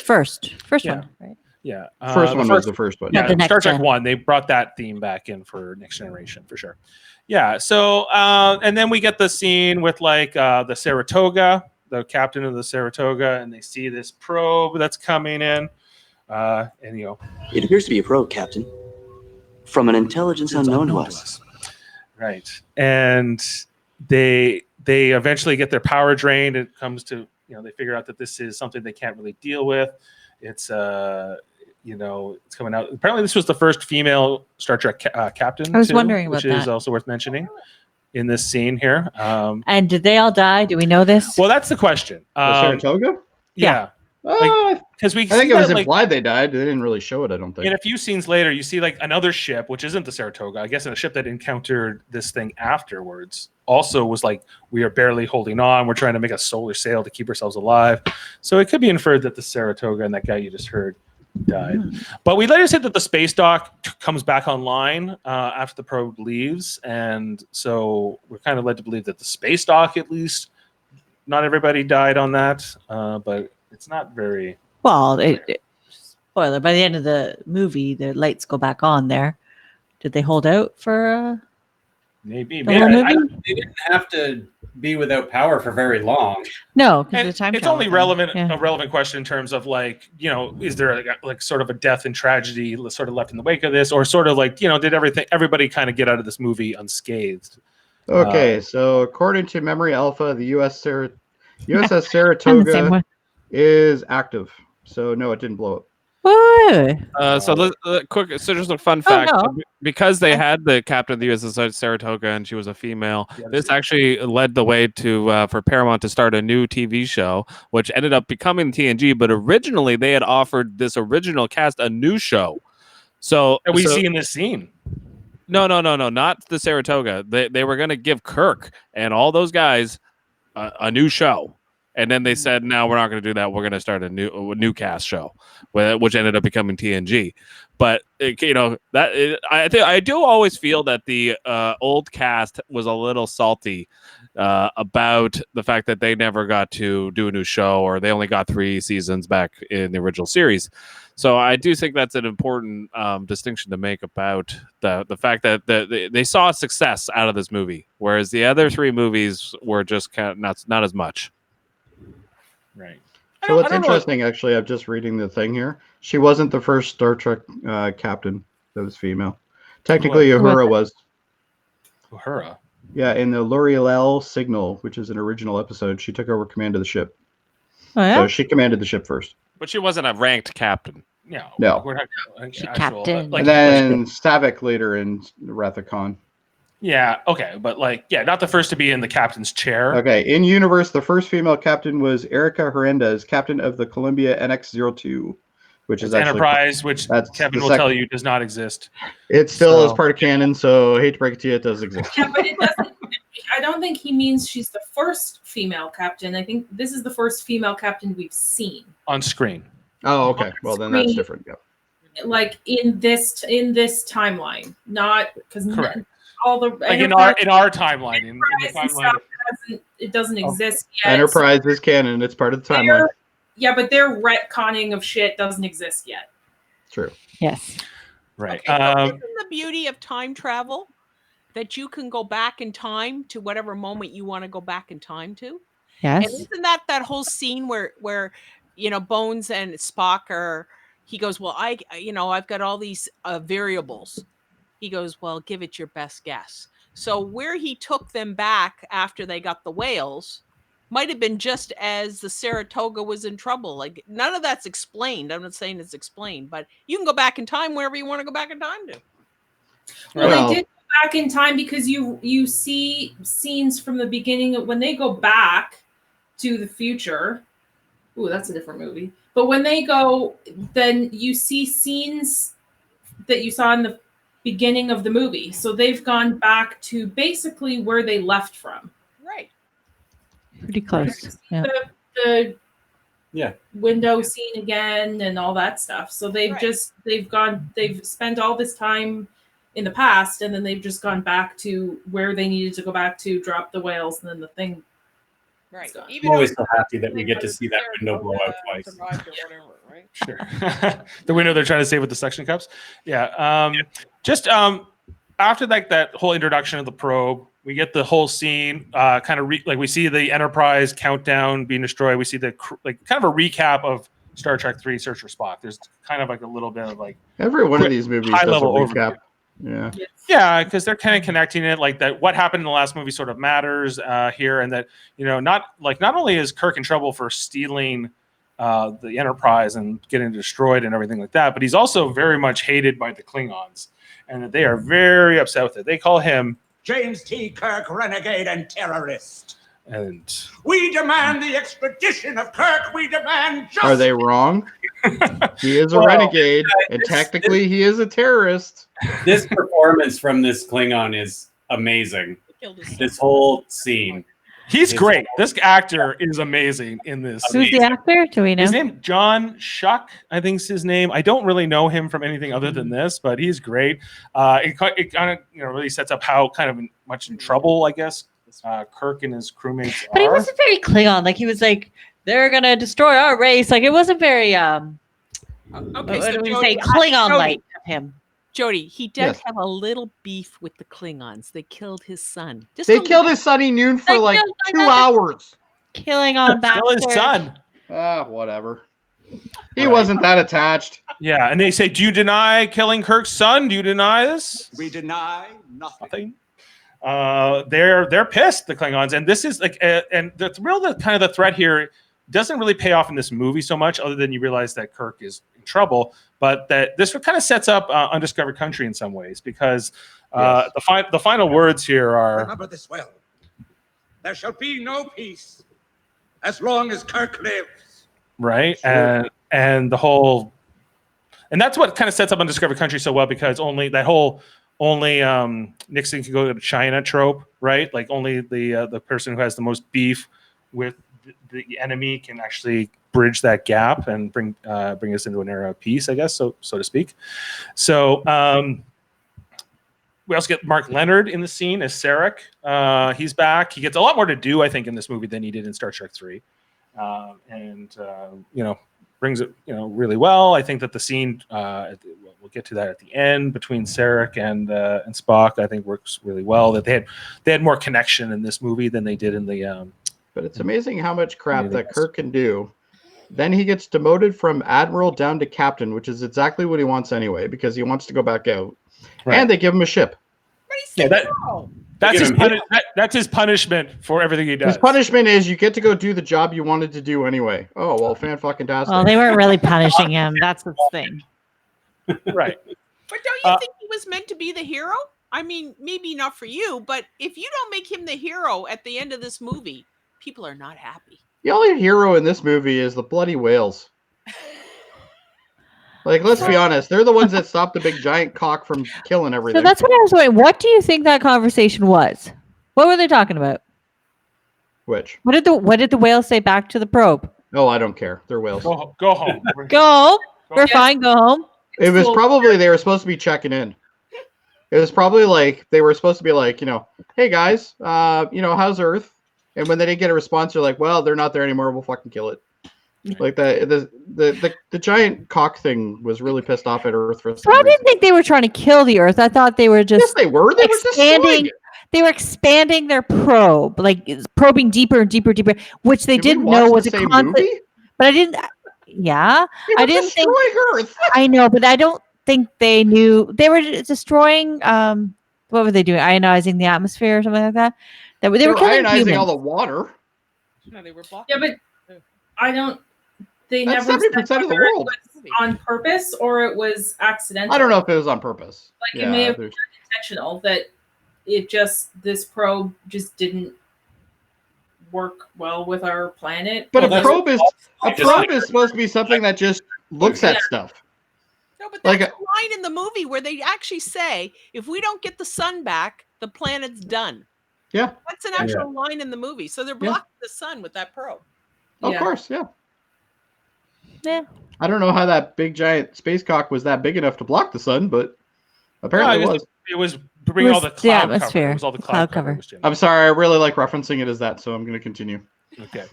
first one, right? Yeah, first one was the first one. Yeah, Star Trek 1. They brought that theme back in for Next Generation for sure. Yeah. So and then we get the scene with the Saratoga, the captain of the Saratoga, and they see this probe that's coming in, and it appears to be a probe, Captain, from an intelligence unknown to us. Right, and they eventually get their power drained. It comes to they figure out that this is something they can't really deal with. It's it's coming out. Apparently, this was the first female Star Trek captain. I was wondering about that, which is also worth mentioning in this scene here. And did they all die? Do we know this? Well, that's the question. The Saratoga? Yeah. Because we I think see it was that, like, implied they died. They didn't really show it, I don't think. in a few scenes later, you see like another ship, which isn't the Saratoga. I guess in a ship that encountered this thing afterwards also was like, we are barely holding on. We're trying to make a solar sail to keep ourselves alive. So it could be inferred that the Saratoga and that guy you just heard died. But we later said that the space dock comes back online after the probe leaves. And so we're kind of led to believe that the space dock, at least, not everybody died on that. But it's not very... Well, spoiler, by the end of the movie, the lights go back on there. Did they hold out for maybe the whole movie? They didn't have to be without power for very long. No, because And the time it's travel only thing. relevant Yeah. a relevant question in terms of like, is there like sort of a death and tragedy sort of left in the wake of this, or sort of like, did everybody kind of get out of this movie unscathed? Okay, so according to Memory Alpha, the USS I'm the same Saratoga way. is active. So no, it didn't blow up. Woo! So just a fun fact: no. because they had the captain of the USS Saratoga and she was a female, this actually led the way to for Paramount to start a new TV show, which ended up becoming TNG. But originally, they had offered this original cast a new show. So That we see in this scene. No, not the Saratoga. They were going to give Kirk and all those guys a new show. And then they said, "No, we're not going to do that. We're going to start a new cast show," which ended up becoming TNG. But I do always feel that the old cast was a little salty about the fact that they never got to do a new show, or they only got 3 seasons back in the original series. So I do think that's an important distinction to make about the fact that they saw success out of this movie, whereas the other 3 movies were just kind of not as much. Right. So what's interesting, actually, I'm just reading the thing here. She wasn't the first Star Trek captain that was female. Technically, Uhura was. Uhura? Yeah, in the L'Oreal Signal, which is an original episode, she took over command of the ship. Oh, yeah? So she commanded the ship first. But she wasn't a ranked captain. No. We're not She actual, captain. like, And then Savick later in Wrath of Khan. yeah, okay, but not the first to be in the captain's chair. Okay, in universe, the first female captain was Erica Hernandez, captain of the Columbia NX-02, which is actually Enterprise, which Kevin will tell you does not exist. It still is part of canon, so I hate to break it to you, it does exist. Yeah, but it doesn't. I don't think he means she's the first female captain. I think this is the first female captain we've seen on screen. Oh, okay. Well, then that's different. Yeah. Like in this timeline, not because all the like in our timeline. In the timeline, it doesn't exist yet. Enterprise is canon. It's part of the timeline. Yeah, but their retconning of shit doesn't exist yet. True. Yes. Right. Okay, isn't the beauty of time travel that you can go back in time to whatever moment you want to go back in time to? Yes. And isn't that whole scene where Bones and Spock are? He goes, well, I've got all these variables. He goes, well, give it your best guess. So where he took them back after they got the whales might have been just as the Saratoga was in trouble. Like, none of that's explained. I'm not saying it's explained, but you can go back in time wherever you want to go back in time to. Well, they did go back in time because you see scenes from the beginning of when they go back to the future. Ooh, that's a different movie. But when they go, then you see scenes that you saw in the beginning of the movie. So they've gone back to basically where they left from. Right. Pretty close. Yeah. The Yeah. window scene again and all that stuff. So they've they've spent all this time in the past, and then they've just gone back to where they needed to go back to, drop the whales, and then the thing. Right. I'm always so happy that we get to see that window blow out twice. Sure. The window they're trying to save with the suction cups. Yeah. Just after that whole introduction of the probe, we get the whole scene. Kind of we see the Enterprise countdown being destroyed. We see the kind of a recap of Star Trek 3: Search for Spock. There's kind of like a little bit of like every one of these movies does a high-level recap. overview. Yeah, because they're kind of connecting it like that. What happened in the last movie sort of matters here, and that not only is Kirk in trouble for stealing the Enterprise and getting destroyed and everything like that, but he's also very much hated by the Klingons, and that they are very upset with it. They call him James T. Kirk, renegade and terrorist. And We demand the extradition of Kirk. We demand justice. Are they wrong? He is a renegade, and technically he is a terrorist. This performance from this Klingon is amazing. This whole scene. he's great. This actor is amazing in this. Who's the actor? Do we know? His name John Shuck, I think is his name. I don't really know him from anything other than this, but he's great. It kind of really sets up how kind of much in trouble, I guess, Kirk and his crewmates But he are. wasn't very Klingon. Like he was like, they're gonna destroy our race. Like it wasn't very Okay, what so do we Jody, say Klingon Jody, like of him. Jody, he does Yes. have a little beef with the Klingons. They killed his son. Just They a killed little- his Sunny Noon for They like killed my 2 brother. hours. Killing on back. Kill his son. Whatever. He wasn't that attached. Yeah, and they say, "Do you deny killing Kirk's son? Do you deny this?" We deny nothing. They're pissed, the Klingons, and this is like, and the kind of the threat here doesn't really pay off in this movie so much, other than you realize that Kirk is in trouble, but that this kind of sets up Undiscovered Country in some ways, because Yes. the final words here are, Remember this well. There shall be no peace as long as Kirk lives. right, Sure. and the whole, and that's what kind of sets up Undiscovered Country so well, because only Nixon can go to China trope, right? Like only the person who has the most beef with the enemy can actually bridge that gap and bring us into an era of peace, I guess, so to speak. So we also get Mark Leonard in the scene as Sarek. He's back. He gets a lot more to do, I think, in this movie than he did in Star Trek 3, and brings it really well. I think that the scene we'll get to that at the end between Sarek and Spock, I think works really well. That they had more connection in this movie than they did in the. But it's amazing how much crap Maybe that that's- Kirk can do. Then he gets demoted from admiral down to captain, which is exactly what he wants anyway, because he wants to go back out. Right. And they give him a ship. But he's Yeah, the that- hero. That's his Give him- that's his punishment for everything he does. His punishment is you get to go do the job you wanted to do anyway. Oh, well, fan-fucking-tastic. Well, they weren't really punishing him. That's the thing. Right. But don't you think he was meant to be the hero? I mean, maybe not for you, but if you don't make him the hero at the end of this movie, people are not happy. The only hero in this movie is the bloody whales. Like, let's be honest. They're the ones that stopped the big giant cock from killing everything. So that's what I was wondering. What do you think that conversation was? What were they talking about? Which? What did the whale say back to the probe? Oh, I don't care. They're whales. Go home. Go. We're Yeah. fine. Go home. It was Cool. probably they were supposed to be checking in. It was probably like they were supposed to be like, hey guys, how's Earth? And when they didn't get a response, they're like, well, they're not there anymore. We'll fucking kill it. Like the giant cock thing was really pissed off at Earth for So some I reason. didn't think they were trying to kill the Earth. I thought they were Yes, just they were. They were just expanding. They were expanding their probe, like probing deeper and deeper, deeper, which they didn't know was a constant. movie. But I didn't. Yeah, They were I didn't think. destroying Earth. I know, but I don't think they knew they were destroying. What were they doing? Ionizing the atmosphere or something like that. They were killing ionizing humans. all the water. No, they were blocking. Yeah, but I don't. They That's never said 70% of the whether it world. was on purpose or it was accidental. I don't know if it was on purpose. Like it may have been there's- intentional that this probe just didn't work well with our planet. But Well, a that's- probe is Just- supposed to be something that just looks at Yeah. stuff. No, but Like that's a line in the movie where they actually say, if we don't get the sun back, the planet's done. Yeah, That's an actual line in the movie. So they're blocking the sun with that probe. of Yeah. course, yeah. Yeah. I don't know how that big giant space cock was that big enough to block the sun, but apparently No, it was. It was bringing all the the cloud atmosphere. cover. It was all the cloud cover. was Jim. I'm sorry, I really like referencing it as that, so I'm going to continue. Okay.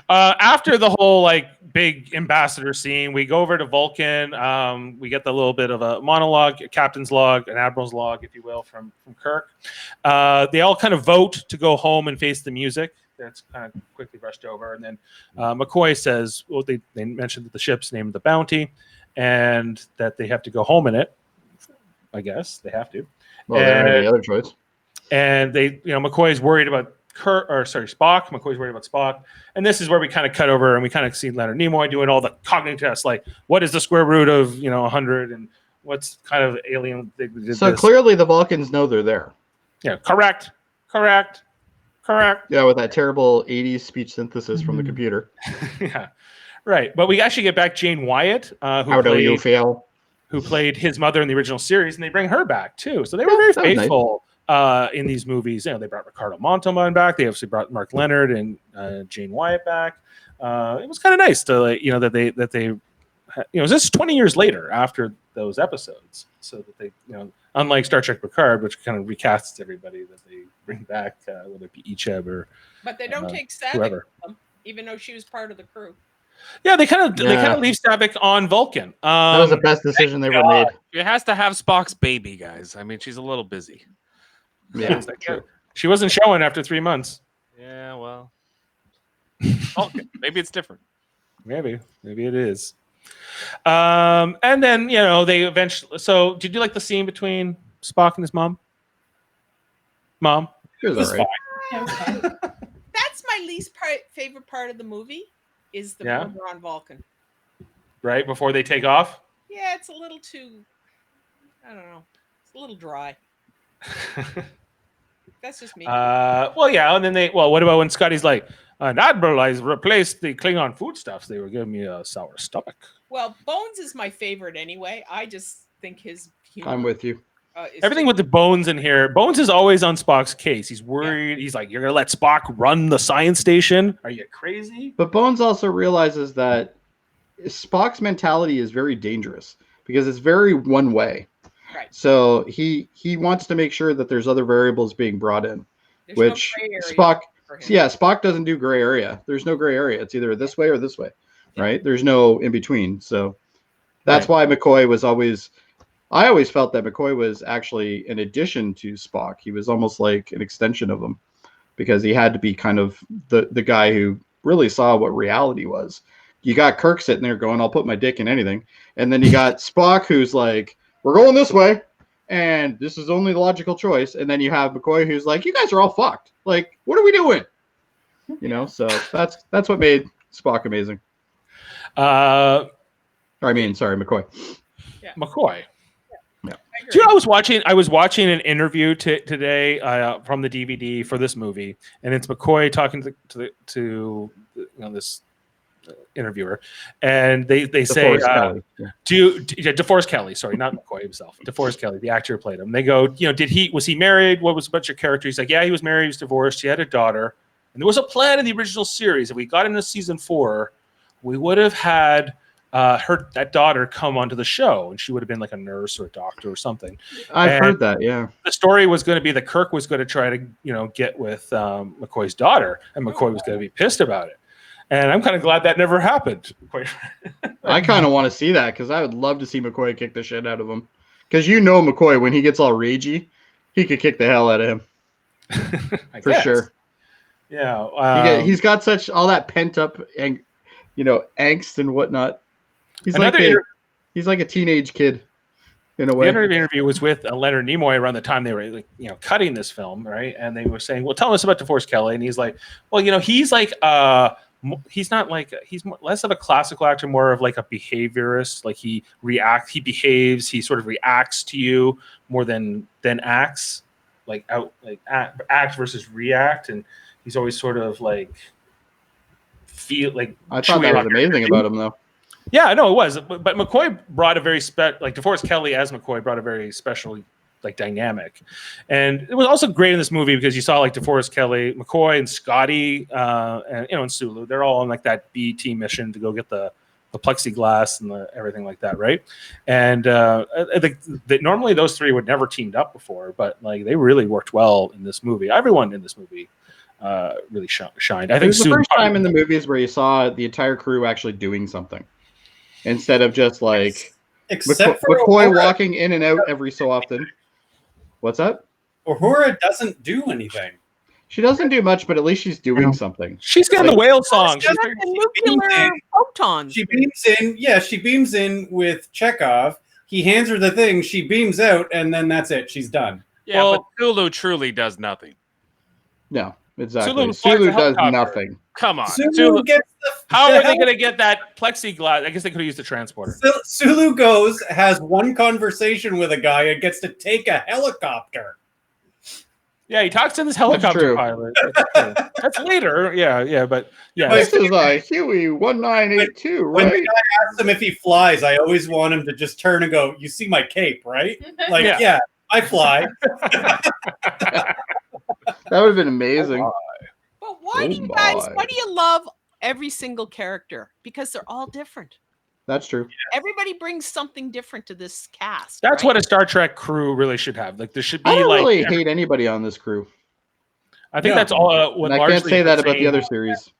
After the whole big ambassador scene, we go over to Vulcan. We get the little bit of a monologue, a captain's log, an admiral's log, if you will, from Kirk. They all kind of vote to go home and face the music. That's kind of quickly brushed over. And then McCoy says, well, they mentioned that the ship's named the Bounty and that they have to go home in it. I guess they have to. Well, they don't have any other choice. And McCoy's worried about Spock. McCoy's worried about Spock. And this is where we kind of cut over and we kind of see Leonard Nimoy doing all the cognitive tests, like what is the square root of 100 and what's kind of alien. So clearly the Vulcans know they're there. Yeah, correct. Correct. Yeah, with that terrible 80s speech synthesis from the computer. Yeah, right. But we actually get back Jane Wyatt, How do you feel? who played his mother in the original series, and they bring her back too. So they were very that was nice. faithful in these movies. You know, they brought Ricardo Montalban back. They obviously brought Mark Leonard and Jane Wyatt back. It was kind of nice to that they this is 20 years later after those episodes, so that they unlike Star Trek Picard, which kind of recasts everybody that they bring back, whether it be Icheb or But they don't take Savick whoever. with them, even though she was part of the crew. Yeah, they kind of leave Savick on Vulcan. That was the best decision they ever made. She has to have Spock's baby, guys. I mean, she's a little busy. Yeah, true. She wasn't showing after 3 months. Yeah, well, okay, maybe it's different. Maybe it is. And then they eventually. So, did you like the scene between Spock and his mom? It was all right. It was fun. That's my least favorite part of the movie is the Yeah? murder on Vulcan. Right before they take off. Yeah, it's a little too. I don't know. It's a little dry. That's just me. Well, yeah, and then what about when Scotty's like, an Admiral has replaced the Klingon foodstuffs. They were giving me a sour stomach. Well, Bones is my favorite anyway. I just think his humor. I'm with you. Is Everything with the Bones in here. Bones is always on Spock's case. He's worried. Yeah. He's like, you're going to let Spock run the science station? Are you crazy? But Bones also realizes that Spock's mentality is very dangerous because it's very one way. Right. So he wants to make sure that there's other variables being brought in, There's which no gray area Spock, for him. yeah, Spock doesn't do gray area. There's no gray area. It's either this way or this way, right? There's no in between. So that's why McCoy was always. I always felt that McCoy was actually an addition to Spock. He was almost like an extension of him because he had to be kind of the guy who really saw what reality was. You got Kirk sitting there going, I'll put my dick in anything. And then you got Spock who's like, we're going this way. And this is only the logical choice. And then you have McCoy who's like, you guys are all fucked. Like, what are we doing? So that's what made Spock amazing. McCoy. Yeah. McCoy. Yeah. Do you know, I was watching an interview today from the DVD for this movie, and it's McCoy talking to this interviewer, and they say, DeForest Kelly, sorry, not McCoy himself, DeForest Kelly, the actor who played him. They go, was he married? What was about your character? He's like, yeah, he was married, he was divorced, he had a daughter, and there was a plan in the original series. If we got into season 4, we would have had that daughter come onto the show, and she would have been like a nurse or a doctor or something. I've heard that, yeah. The story was going to be that Kirk was going to try to, get with McCoy's daughter, and McCoy was going to be pissed about it. And I'm kind of glad that never happened. I kind of want to see that because I would love to see McCoy kick the shit out of him. Because McCoy, when he gets all ragey, he could kick the hell out of him. For sure. Yeah. He's got all that pent up and angst and whatnot. He's like a teenage kid in a way. The other interview was with Leonard Nimoy around the time they were cutting this film, right? And they were saying, well, tell us about DeForest Kelly. And he's like, well, he's like he's not like he's less of a classical actor, more of like a behaviorist. Like he behaves, he sort of reacts to you more than acts, act versus react. And he's always sort of like feel like. I thought that was amazing about him, though. Yeah, no, it was. But McCoy brought a very DeForest Kelly as McCoy brought a very special dynamic. And it was also great in this movie because you saw DeForest Kelly, McCoy, and Scotty, and Sulu. They're all on that B team mission to go get the plexiglass and everything like that, right? And normally those three would never teamed up before, but they really worked well in this movie. Everyone in this movie really shined. I think it was the first time in the movies where you saw the entire crew actually doing something instead of just except for McCoy walking in and out every so often. What's that? Uhura doesn't do anything. She doesn't do much, but at least she's doing something. She's got the whale song. She's got the nuclear photons. She beams in. Yeah, she beams in with Chekhov. He hands her the thing. She beams out, and then that's it. She's done. Yeah, but Sulu truly does nothing. No, exactly. Sulu does nothing. Come on. Sulu gets How are they going to get that plexiglass? I guess they could have used the transporter. Sulu goes, has one conversation with a guy, and gets to take a helicopter. Yeah, he talks to this helicopter true. pilot. That's true. That's later. Yeah, but yeah. This is Huey 1982, When the right? guy asks him if he flies, I always want him to just turn and go, "You see my cape, right?" Like, Yeah. yeah, I fly. That would have been amazing. But why Oh do you guys? my. Why do you love every single character? Because they're all different. That's true. Everybody brings something different to this cast. That's right? what a Star Trek crew really should have. Like there should be I don't like. really hate anybody on this crew. I think No. that's all. What And I largely can't say that about the missing- other series.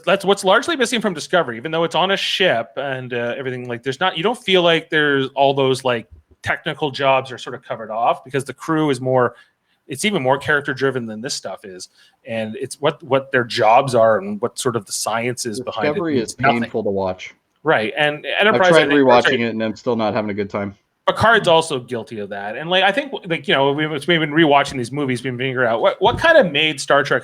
That's what's largely missing from Discovery, even though it's on a ship and everything. Like there's not. You don't feel like there's all those like technical jobs are sort of covered off because the crew is more. It's even more character driven than this stuff is, and it's what their jobs are and what sort of the science is behind it. Discovery is It's nothing. painful to watch. Right, and I've Enterprise. tried I think, rewatching it and I'm still not having a good time. Picard's also guilty of that, and like I think, like we've been rewatching these movies, we've been figuring out what kind of made Star Trek,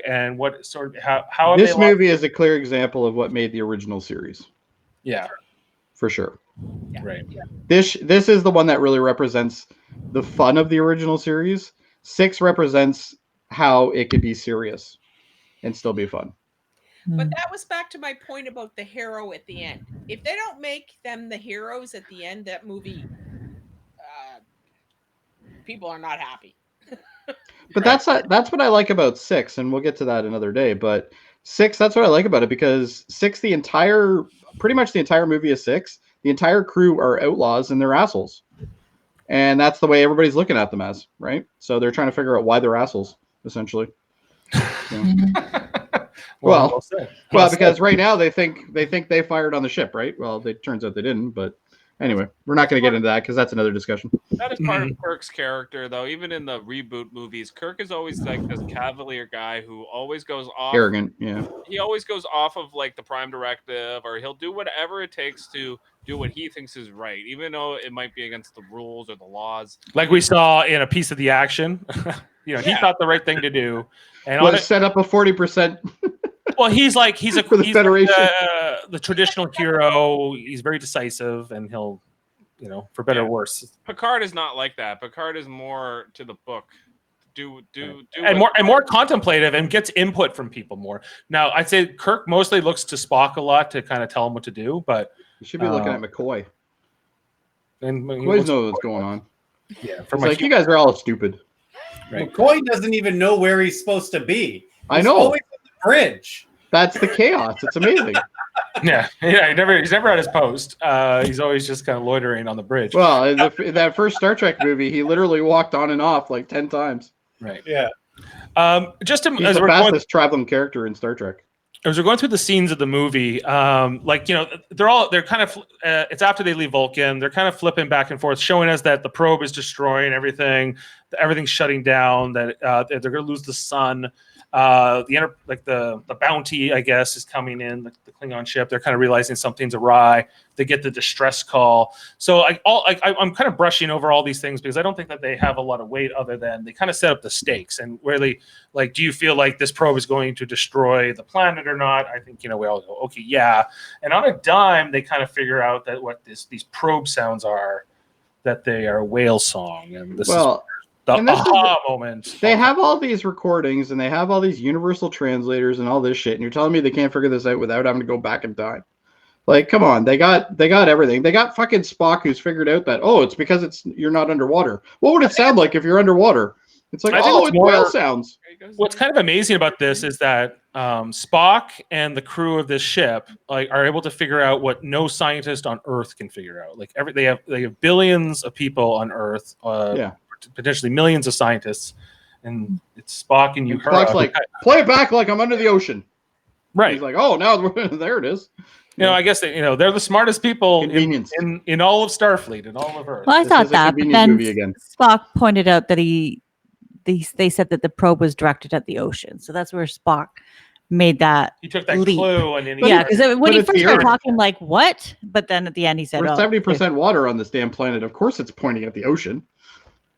and what sort of how have This they movie is a clear example of what made the original series, yeah, for sure. right. This is the one that really represents the fun of the original series. 6 represents how it could be serious and still be fun. But that was back to my point about the hero at the end. If they don't make them the heroes at the end, that movie, people are not happy. But that's what I like about 6, and we'll get to that another day. But 6, that's what I like about it, because 6, pretty much the entire movie is 6. The entire crew are outlaws and they're assholes, and that's the way everybody's looking at them as, right? So they're trying to figure out why they're assholes, essentially. Well, said. because right now they think they fired on the ship, right? Well, it turns out they didn't, but anyway, we're not going to get into that because that's another discussion. That is part of Kirk's character, though. Even in the reboot movies, Kirk is always like this cavalier guy who always goes off. Arrogant, yeah. He always goes off of like the Prime Directive, or he'll do whatever it takes to do what he thinks is right, even though it might be against the rules or the laws. Like we saw in a piece of the action, he thought the right thing to do, and on Was it, set up a 40%. well, he's For the he's Federation. the traditional hero. He's very decisive, and he'll, for better or worse, Picard is not like that. Picard is more to the book. Do and more contemplative, and gets input from people more. Now, I'd say Kirk mostly looks to Spock a lot to kind of tell him what to do, but You should be looking at McCoy. and McCoy knows what's going on. Yeah, It's like, you guys are all stupid. Right. McCoy doesn't even know where he's supposed to be. I He's know. always on the bridge. That's the chaos. It's amazing. yeah. He's never at his post. He's always just kind of loitering on the bridge. Well, in that first Star Trek movie, he literally walked on and off like 10 times. Right. Yeah. Just He's as the we're going, fastest traveling character in Star Trek. as we're going through the scenes of the movie, they're kind of it's after they leave Vulcan. They're kind of flipping back and forth, showing us that the probe is destroying everything's shutting down, that they're going to lose the sun. The bounty, I guess, is coming in, the Klingon ship. They're kind of realizing something's awry. They get the distress call. So I'm kind of brushing over all these things because I don't think that they have a lot of weight, other than they kind of set up the stakes and really, like, do you feel like this probe is going to destroy the planet or not? I think, we all go, okay, yeah. And on a dime, they kind of figure out that what these probe sounds are, that they are a whale song. And this is the aha moment. They have all these recordings and they have all these universal translators and all this shit, and you're telling me they can't figure this out without having to go back in time. Like, come on, they got everything. They got fucking Spock, who's figured out that, it's because you're not underwater. What would it sound like if you're underwater? It's like, it's whale sounds. What's kind of amazing about this is that Spock and the crew of this ship are able to figure out what no scientist on Earth can figure out. Like they have billions of people on Earth, potentially millions of scientists, and it's Spock and Uhura. Spock's like, play it back like I'm under the ocean. Right. He's like, now there it is. I guess they're the smartest people in all of Starfleet and all of Earth. Well, I thought is a that, but convenient then movie again. Spock pointed out that they said that the probe was directed at the ocean, so that's where Spock made that. He took that leap. clue and then because when he it's first the started Earth. talking, like, what? But then at the end he said, There's 70% water on this damn planet. Of course it's pointing at the ocean.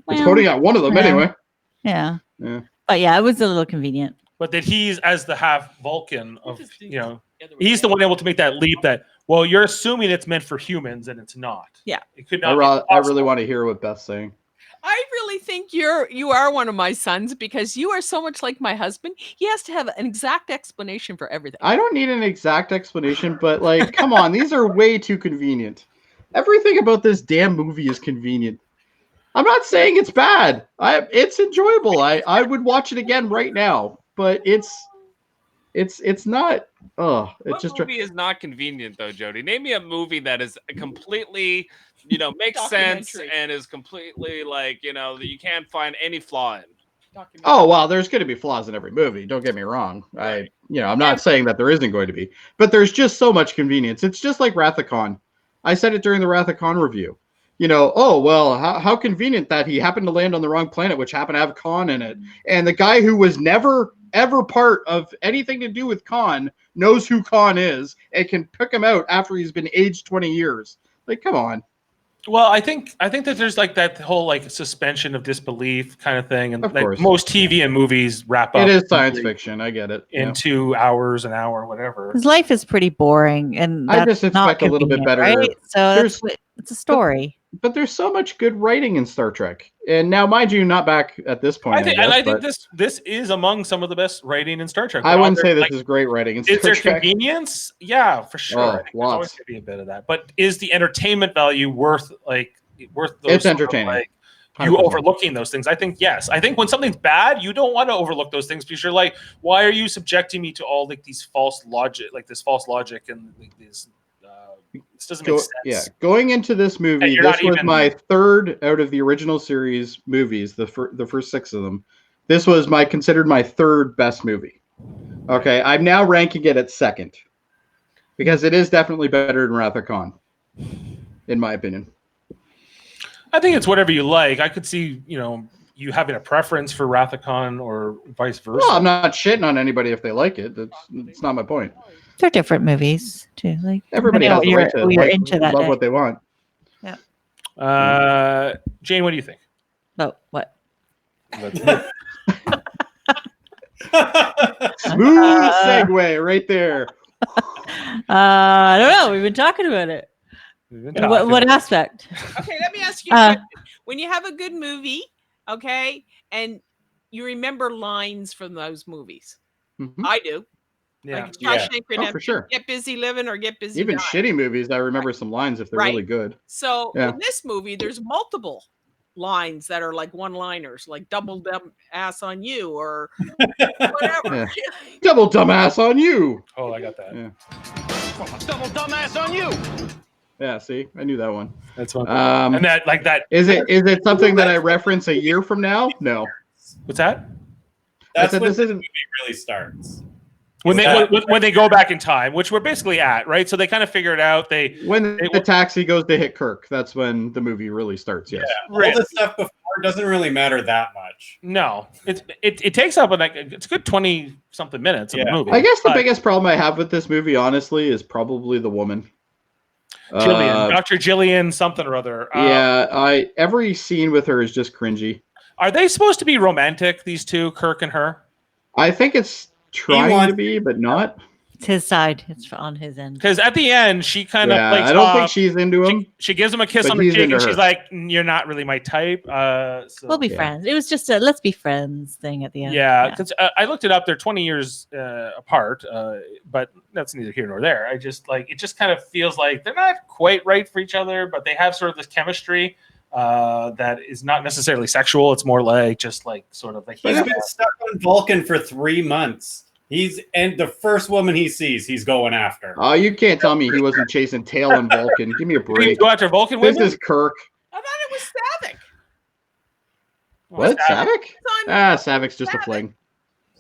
It's Well, pointing at one of them anyway. Yeah. Yeah. But yeah, it was a little convenient. But that he's, as the half Vulcan of, he's the one able to make that leap that, well, you're assuming it's meant for humans and it's not. Yeah. It could not. I really want to hear what Beth's saying. I really think you are one of my sons because you are so much like my husband. He has to have an exact explanation for everything. I don't need an exact explanation, but like, come on, these are way too convenient. Everything about this damn movie is convenient. I'm not saying it's bad. It's enjoyable. I would watch it again right now, but it's not. Oh, it's What movie is not convenient though, Jody? Name me a movie that is completely, makes sense Documentary. and is completely like, that you can't find any flaw in. Oh, well, there's going to be flaws in every movie. Don't get me wrong. Right. I'm not saying that there isn't going to be, but there's just so much convenience. It's just like Wrath of Khan. I said it during the Wrath of Khan review. Oh, well, how convenient that he happened to land on the wrong planet, which happened to have Khan in it. And the guy who was never, ever part of anything to do with Khan knows who Khan is and can pick him out after he's been aged 20 years. Like, come on. Well, I think that there's like that whole like suspension of disbelief kind of thing, and Of like course. most TV and movies wrap up. It is science fiction. I get it. in Yeah. 2 hours, an hour, whatever. His life is pretty boring, and I that's just not expect a little bit convenient, better. right? So There's- it's a story. But there's so much good writing in Star Trek. And now, mind you, not back at this point. I think but this is among some of the best writing in Star Trek. I wouldn't Are say there, this like, is great writing in Star is there Trek. convenience? Yeah, for sure. Oh, I think there's always lots. going to be a bit of that. But is the entertainment value worth those? It's sort of, entertaining. like, you 100%. overlooking those things? I think yes. I think when something's bad, you don't want to overlook those things because you're like, why are you subjecting me to all like these false logic, and like these? This doesn't make sense. Yeah, going into this movie, And you're this not was even- my third out of the original series movies, the first 6 of them. This was considered my third best movie. Okay, I'm now ranking it at second because it is definitely better than Wrath of Khan, in my opinion. I think it's whatever you like. I could see, you having a preference for Wrath of Khan or vice versa. Well, I'm not shitting on anybody if they like it. It's not my point. They're different movies too. Like Everybody has the right to you're into that love day. what they want. Jane, what do you think? Oh, what? Smooth segue right there. I don't know. We've been talking about it. We've been What talking. aspect? Okay, let me ask you a question. When you have a good movie, okay, and you remember lines from those movies. Mhm. I do. Yeah. Like Shawshank Redemption, for sure. Get busy living or get busy Even dying. shitty movies, I remember some lines if they're Right. really good. So Yeah. in this movie, there's multiple lines that are like one-liners, like double dumb ass on you or whatever. Double dumbass on you. Oh, I got that. Yeah. Double dumbass on you. Yeah, see, I knew that one. That's one. Um, And that, like that. is it something that I reference a year from now? No. What's that? I That's said when this the isn't. movie really starts. When Is they go back in time, which we're basically at, right? So they kind of figure it out. When the taxi goes to hit Kirk, that's when the movie really starts. Yes. All the stuff before doesn't really matter that much. No, it takes up it's a good 20 something minutes of the movie. I guess the But biggest problem I have with this movie, honestly, is probably the woman. Jillian, Dr. Jillian, something or other. Yeah, every scene with her is just cringy. Are they supposed to be romantic? These two, Kirk and her. I think it's trying to be, but not. It's his side. It's on his end. Because at the end, she kind of like. I don't think she's into him. She gives him a kiss but on the he's cheek, into and her. she's like, "You're not really my type." So, We'll be friends. It was just a let's be friends thing at the end. Yeah, because I looked it up. They're 20 years apart, but that's neither here nor there. I just it just kind of feels like they're not quite right for each other, but they have sort of this chemistry that is not necessarily sexual. It's more like just like sort of like He's been stuck on Vulcan for 3 months. And the first woman he sees, he's going after. Oh, you can't tell me he wasn't chasing tail on Vulcan. Give me a You break. go after Vulcan This women? is Kirk. I thought it was Savick. What? Savick? It's on Savik's just a fling.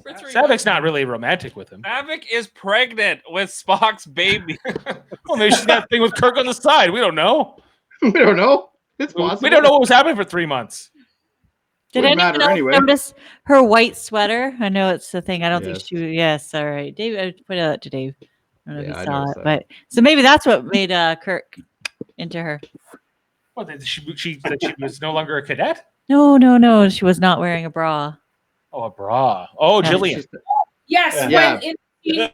for 3 Savik's months. not really romantic with him. Havoc is pregnant with Spock's baby. Well, maybe she's got a thing with Kirk on the side. We don't know. We don't know. It's possible. We don't know what was happening for 3 months. Did Wouldn't anyone matter else anyway. notice her white sweater? I know it's the thing. I don't think Yes. she. Yes, all right. Dave, I put it out to Dave. I don't know Yeah, if I he saw noticed it, that. but so maybe that's what made Kirk into her. What, that she was no longer a cadet? No. She was not wearing a bra. Oh, a bra. Oh, Yeah. Jillian. Yes, Yeah.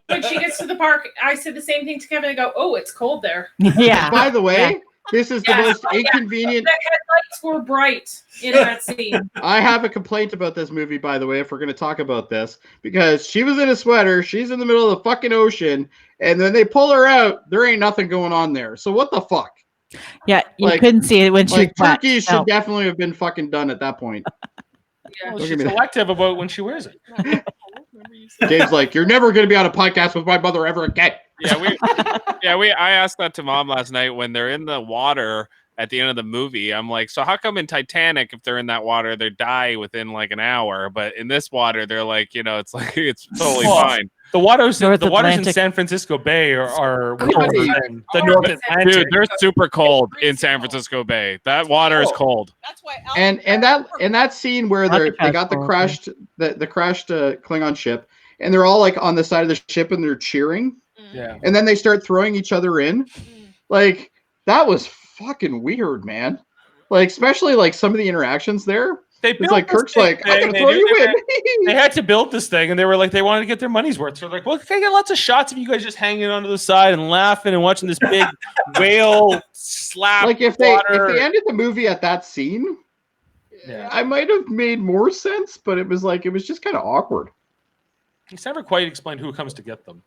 when she gets to the park, I said the same thing to Kevin. I go, "Oh, it's cold there." Yeah. By the way, This is the most inconvenient. The headlights were bright in that scene. I have a complaint about this movie, by the way, if we're going to talk about this, because she was in a sweater, she's in the middle of the fucking ocean, and then they pull her out, there ain't nothing going on there. So what the fuck? Yeah, you couldn't see it when she was wet. Turkey should definitely have been fucking done at that point. Yeah. Well, she's selective about when she wears it. Dave's like, you're never going to be on a podcast with my mother ever again. I asked that to Mom last night when they're in the water at the end of the movie. I'm like, so how come in Titanic, if they're in that water, they die within like an hour, but in this water, they're like, it's like it's totally fine. The waters in Atlantic. San Francisco Bay are colder than the North Atlantic. Dude, they're super cold in San Francisco Bay. That water is cold. That's why. And that scene where they got the crashed Klingon ship, and they're all like on the side of the ship and they're cheering. Yeah. And then they start throwing each other in. Like, that was fucking weird, man. Like, especially like some of the interactions there. It's like Kirk's like, I'm gonna throw you in. They had to build this thing, and they were like, they wanted to get their money's worth. So they're like, well, can I get lots of shots of you guys just hanging onto the side and laughing and watching this big whale slap? Like, if they ended the movie at that scene, yeah, I might have made more sense, but it was just kind of awkward. It's never quite explained who comes to get them.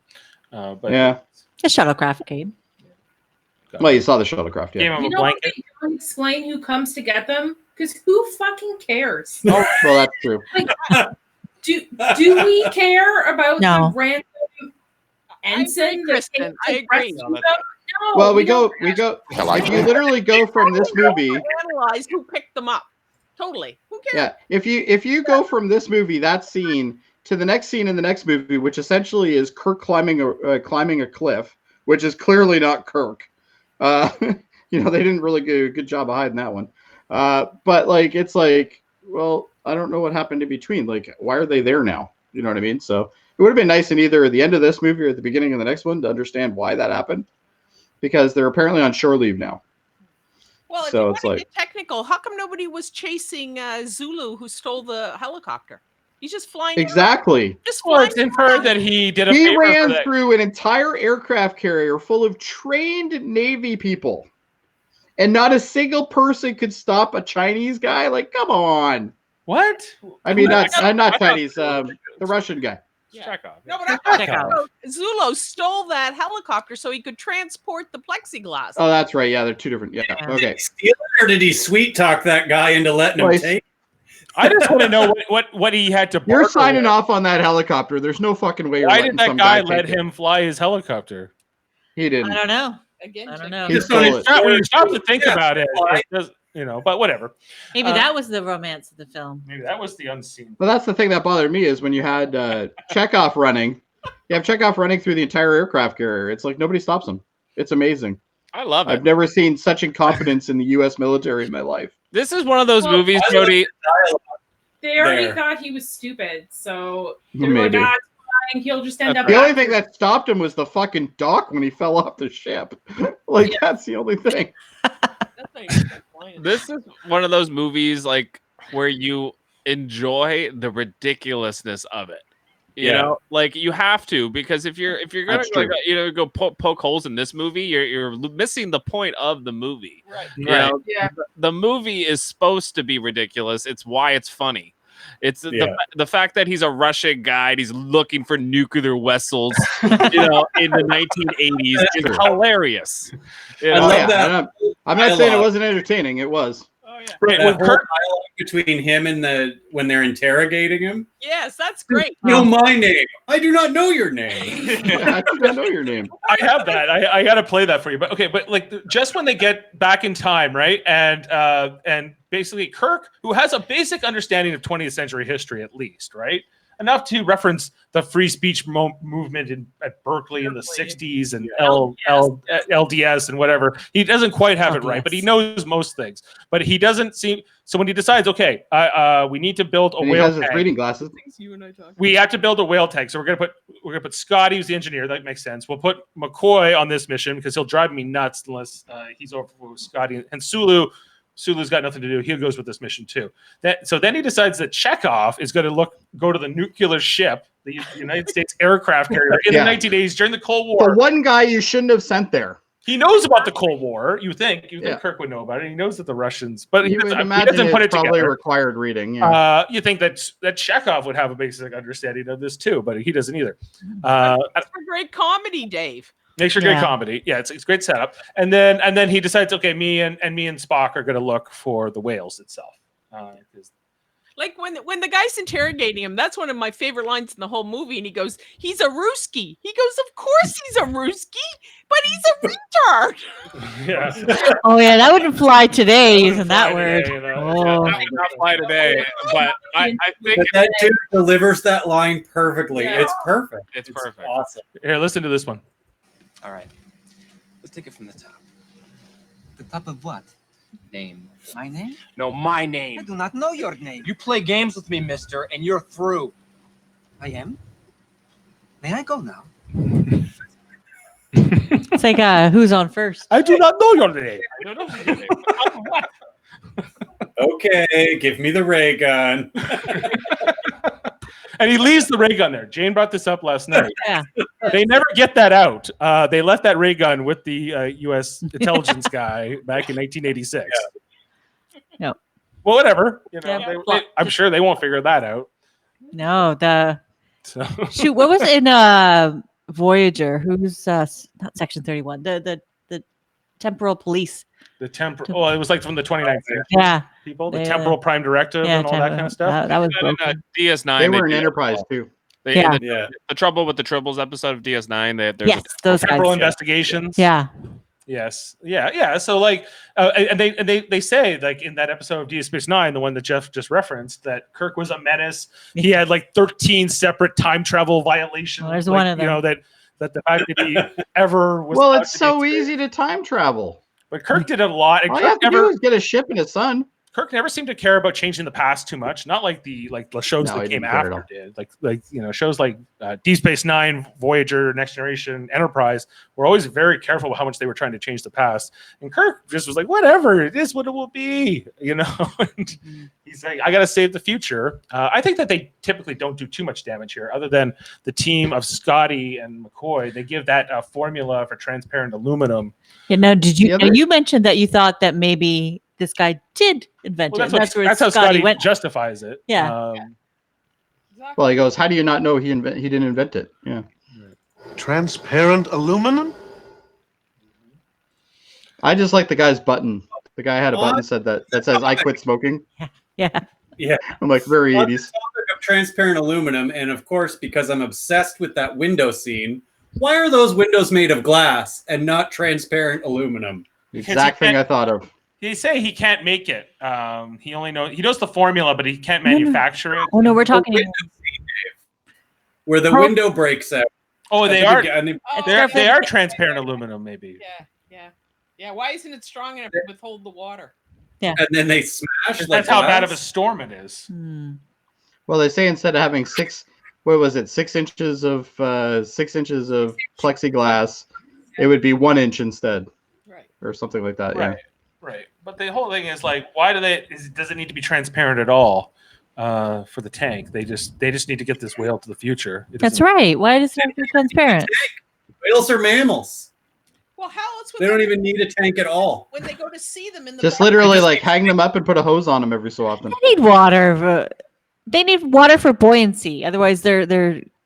But yeah, the shuttlecraft came. Well, you saw the shuttlecraft, yeah. You know what they don't explain who comes to get them? Because who fucking cares? Oh, well, that's true. Like, do we care about the random ensign? Kristen, I agree. No, well, we go. If you literally go from this movie, analyze who picked them up. Totally. Who cares? Yeah, if you go from this movie, that scene, to the next scene in the next movie, which essentially is Kirk climbing a cliff, which is clearly not Kirk. They didn't really do a good job of hiding that one. But like, it's like, well, I don't know what happened in between. Like, why are they there now? You know what I mean? So it would have been nice in either the end of this movie or at the beginning of the next one to understand why that happened, because they're apparently on shore leave now. Well, so if it's you want like, to get technical, how come nobody was chasing Zulu, who stole the helicopter? He's just flying. Exactly. Around. Just well, flying. It's inferred that he did a he favor ran for that. through an entire aircraft carrier full of trained Navy people, and not a single person could stop a Chinese guy. Like, come on. What? I mean, not Chinese. The Russian guy. Yeah. No, but I thought Zulu stole that helicopter so he could transport the plexiglass. Oh, that's right. Yeah, they're two different. Yeah. Okay. Did he steal it, or did he sweet talk that guy into letting him take? I just want to know what he had to. You're signing off on that helicopter. There's no fucking way. Why did that guy let him fly his helicopter? He didn't. I don't know. Again, I don't know. When you stop to think about it, it does, but whatever. Maybe that was the romance of the film. Maybe that was the unseen. Well, that's the thing that bothered me is when you had Chekhov running. You have Chekhov running through the entire aircraft carrier. It's like nobody stops him. It's amazing. I love it. I've never seen such incompetence in the U.S. military in my life. This is one of those movies, Jody. They already thought he was stupid, so they're Maybe. like, fine, he'll just end up. The only thing that stopped him was the fucking dock when he fell off the ship. That's the only thing. This is one of those movies like where you enjoy the ridiculousness of it. You know, like you have to, because if you're gonna go poke holes in this movie, you're missing the point of the movie. Right. You know, the movie is supposed to be ridiculous. It's why it's funny. It's the fact that he's a Russian guy, he's looking for nuclear vessels, in the 1980s is hilarious. I love that. I'm not saying it wasn't entertaining. It was. Oh yeah. Right. That whole dialogue between him and when they're interrogating him. Yes, that's great. Know my name. I do not know your name. I do not know your name. I have that. I got to play that for you. But okay, but like just when they get back in time, right? And basically Kirk, who has a basic understanding of 20th century history at least, right? Enough to reference the free speech movement at Berkeley in the 60s and LDS and whatever. He doesn't quite have it right, but he knows most things. But he doesn't seem... So when he decides, okay, we need to build a whale tank. He has his reading glasses. We have to build a whale tank. So we're gonna put Scotty, who's the engineer. That makes sense. We'll put McCoy on this mission because he'll drive me nuts unless he's over with Scotty. And Sulu's got nothing to do. He goes with this mission too. So then he decides that Chekhov is going to go to the nuclear ship, the United States aircraft carrier in the 1980s during the Cold War. The one guy you shouldn't have sent there. He knows about the Cold War. You think Yeah. Kirk would know about it. He knows that the Russians, but You would he imagine doesn't put it's it probably together. required reading. Yeah. You think that Chekhov would have a basic understanding of this too, but he doesn't either. It's a great comedy, Dave. Makes for great comedy. Yeah, it's great setup. And then he decides, okay, me and Spock are going to look for the whales itself. Like when the guy's interrogating him, that's one of my favorite lines in the whole movie. And he goes, "He's a Ruski." He goes, "Of course he's a Ruski, but he's a retard." Yeah. Oh yeah, that wouldn't fly today, using that word. Today, Oh. That would not fly today, but I think But that dude delivers that line perfectly. Yeah. It's perfect. it's perfect. Awesome. Here, listen to this one. All right. Let's take it from the top. The top of what? Name. My name? No, my I name. do not know your name. You play games with me, mister, and you're through. I am? May I go now? It's like who's on first? I do not know your name. I don't know. What? Okay, give me the ray gun. And he leaves the ray gun there. Jane brought this up last night. Yeah. They never get that out. They left that ray gun with the U.S. intelligence guy back in 1986. No. Well, whatever. You know, Yeah. I'm sure they won't figure that out. No, the So shoot. What was in Voyager? Who's not Section 31? The temporal police. the temporal. Oh, it was like from the 29th century Yeah. people. The They, temporal prime directive Yeah, and all that kind of stuff. That was In, broken. DS9. They were in did- Enterprise too. They, Yeah. the, the trouble with the Tribbles episode of DS9. There's Yes, those Temporal guys. investigations. Yeah. Yes. Yeah. So like, and they say like in that episode of Deep Space Nine, the one that Jeff just referenced, that Kirk was a menace. He had like 13 separate time travel violations. Well, there's like, one of You know them. that the fact that he ever was. Well, allowed it's to so be- easy to time travel. But Kirk did it a lot, and All you have to do is get a ship and a sun. Kirk never seemed to care about changing the past too much. Not like the shows No, that he came didn't care at after all. did. Like shows like Deep Space Nine, Voyager, Next Generation, Enterprise were always very careful about how much they were trying to change the past. And Kirk just was like, whatever, it is what it will be, you know. And he's like, I got to save the future. I think that they typically don't do too much damage here, other than the team of Scotty and McCoy. They give that formula for transparent aluminum. Yeah. Now, did you? The other- now you mentioned that you thought that maybe this guy did invent Well, it. that's how Scotty justifies it. Yeah. Well, he goes, "How do you not know he didn't invent it?" Yeah. Transparent aluminum? I just like the guy's button. The guy had a button that says "I quit smoking." Yeah. Yeah. I'm like very On the 80s. topic of transparent aluminum, and of course, because I'm obsessed with that window scene, why are those windows made of glass and not transparent aluminum? The exact thing I thought of. He say he can't make it. He knows the formula, but he can't manufacture it. Oh no, we're talking. Window scene, Dave, where the window breaks out. Oh, they At the are. begi- and they- They are transparent aluminum, maybe. Yeah. Why isn't it strong enough to withhold the water? Yeah. And then they smash. That's like how bad of a glass. storm it is. Hmm. Well, they say instead of having 6 inches of plexiglass, it would be 1 inch instead, Right. or something like that. Right. But the whole thing is like, why does it need to be transparent at all for the tank? They just need to get this whale to the future. It That's doesn't- right. Why does it have to be transparent? Whales are mammals. Well, how else would They don't even need a tank at all. when they go to see them in the Just bar- literally like hang them up and put a hose on them every so often. They need water. They need water for buoyancy. Otherwise, They're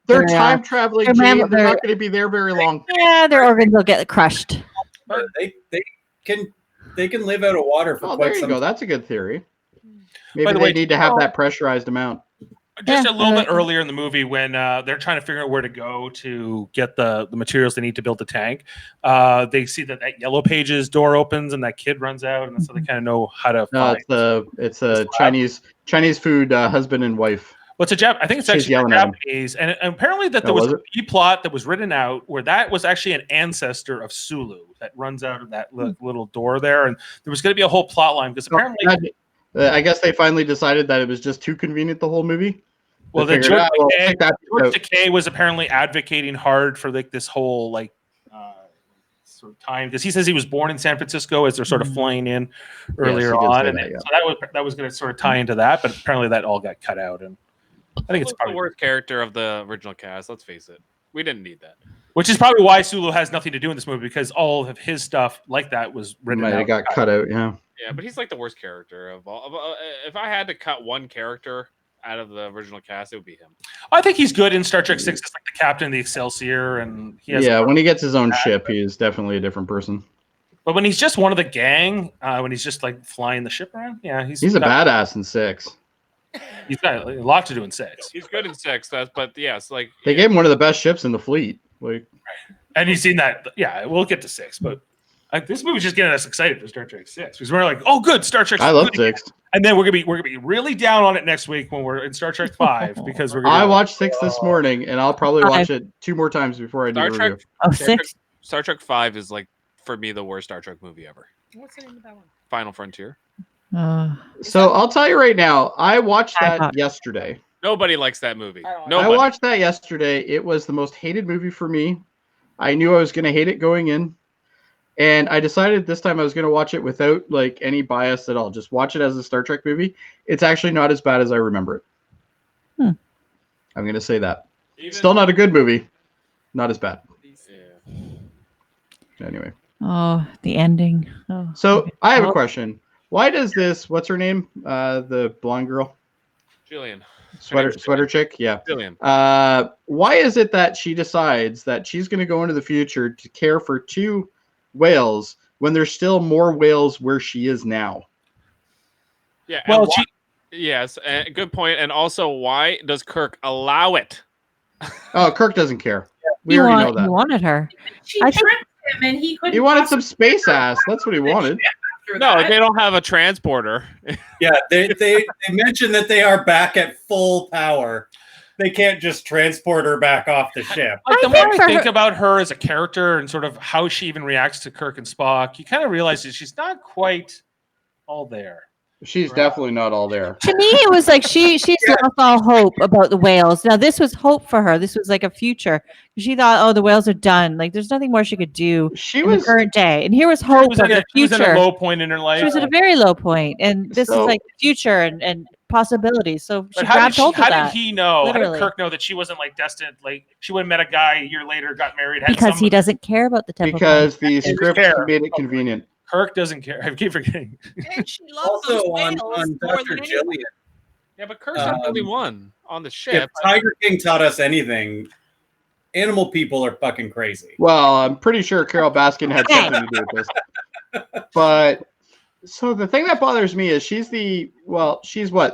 time traveling. they're Gene. mammal- They're they're- not going to be there very long. yeah, their organs will get crushed. They can live out of water for Oh, quite there you some go. time. That's a good theory. By Maybe the they way, need to have that pressurized amount. Just Yeah, a little bit uh, earlier in the movie when they're trying to figure out where to go to get the materials they need to build the tank. They see that Yellow Pages door opens and that kid runs out, and so they kind of know how to No, find. it's a Chinese food husband and wife. What's a I think it's She's actually yelling at him. Japanese, and apparently that Oh, there was was a B plot that was written out where that was actually an ancestor of Sulu that runs out of that little door there, and there was going to be a whole plot line because apparently, I guess they finally decided that it was just too convenient the whole movie. well, They the figured, George we'll Takei- take that George out. Takei was apparently advocating hard for like this whole like sort of time because he says he was born in San Francisco as they're sort of flying in earlier he did on, say and that, yeah. so that was going to sort of tie into that, but apparently that all got cut out, and I think He it's was the probably worst character of the original cast. Let's face it. We didn't need that. Which is probably why Sulu has nothing to do in this movie, because all of his stuff like that was written Might out. have got cut out. Yeah. Yeah, but he's like the worst character of all. If I had to cut one character out of the original cast, it would be him. I think he's good in Star Trek 6 as like the captain of the Excelsior, and he has When he gets his own ship, he is definitely a different person. But when he's just one of the gang, when he's just like flying the ship around, he's a badass in 6. He's got a lot to do in 6. He's good in 6, but yes, like They gave him one of the best ships in the fleet. Like, and you've seen that. Yeah, we'll get to 6, but this movie's just getting us excited for Star Trek 6 because we're like, oh, good, Star Trek. I love 6, and then we're gonna be really down on it next week when we're in Star Trek 5 because we're. I watched 6 this morning, and I'll probably watch it 2 more times before I do a review. Star Trek 5 is like for me the worst Star Trek movie ever. What's the name of that one? Final Frontier. So I'll tell you right now, I watched that yesterday. Nobody likes that movie. I watched that yesterday. It was the most hated movie for me. I knew I was going to hate it going in. And I decided this time I was going to watch it without like any bias at all. Just watch it as a Star Trek movie. It's actually not as bad as I remember it. I'm going to say that. Still not a good movie. Not as bad. Anyway. Oh, the ending. Oh, so I have a question. Why does this, what's her name? The blonde girl? Jillian. Sweater chick? Yeah. Jillian. Why is it that she decides that she's going to go into the future to care for 2 whales when there's still more whales where she is now? Yeah. Well, yes, good point. And also, why does Kirk allow it? Oh, Kirk doesn't care. We already know that. He wanted her. She tricked him, and he couldn't. He wanted some space ass. That's what he wanted. No, they don't have a transporter. Yeah, they mentioned that they are back at full power. They can't just transport her back off the ship. Like the more I think about her as a character and sort of how she even reacts to Kirk and Spock, you kind of realize that she's not quite all there. She's definitely not all there. To me, it was like she's lost all hope about the whales. Now, this was hope for her. This was like a future. She thought, oh, the whales are done. Like, there's nothing more she could do in the current day. And here was hope of the future. She was at a low point in her life. She was at a very low point, and this is like the future and possibilities. So she grabbed hold of that. How did he know? Literally. How did Kirk know that she wasn't like destined? Like she would have met a guy a year later, got married. Because he doesn't care about the temple. Because the script made it convenient. Kirk doesn't care. I keep forgetting. And she loves Also those on whales more Dr. than Jillian. anyone. Yeah, but Kirk's not the only one on the If ship. Tiger King taught us anything, animal people are fucking crazy. Well, I'm pretty sure Carol Baskin had something to do with this. But so the thing that bothers me is she's what?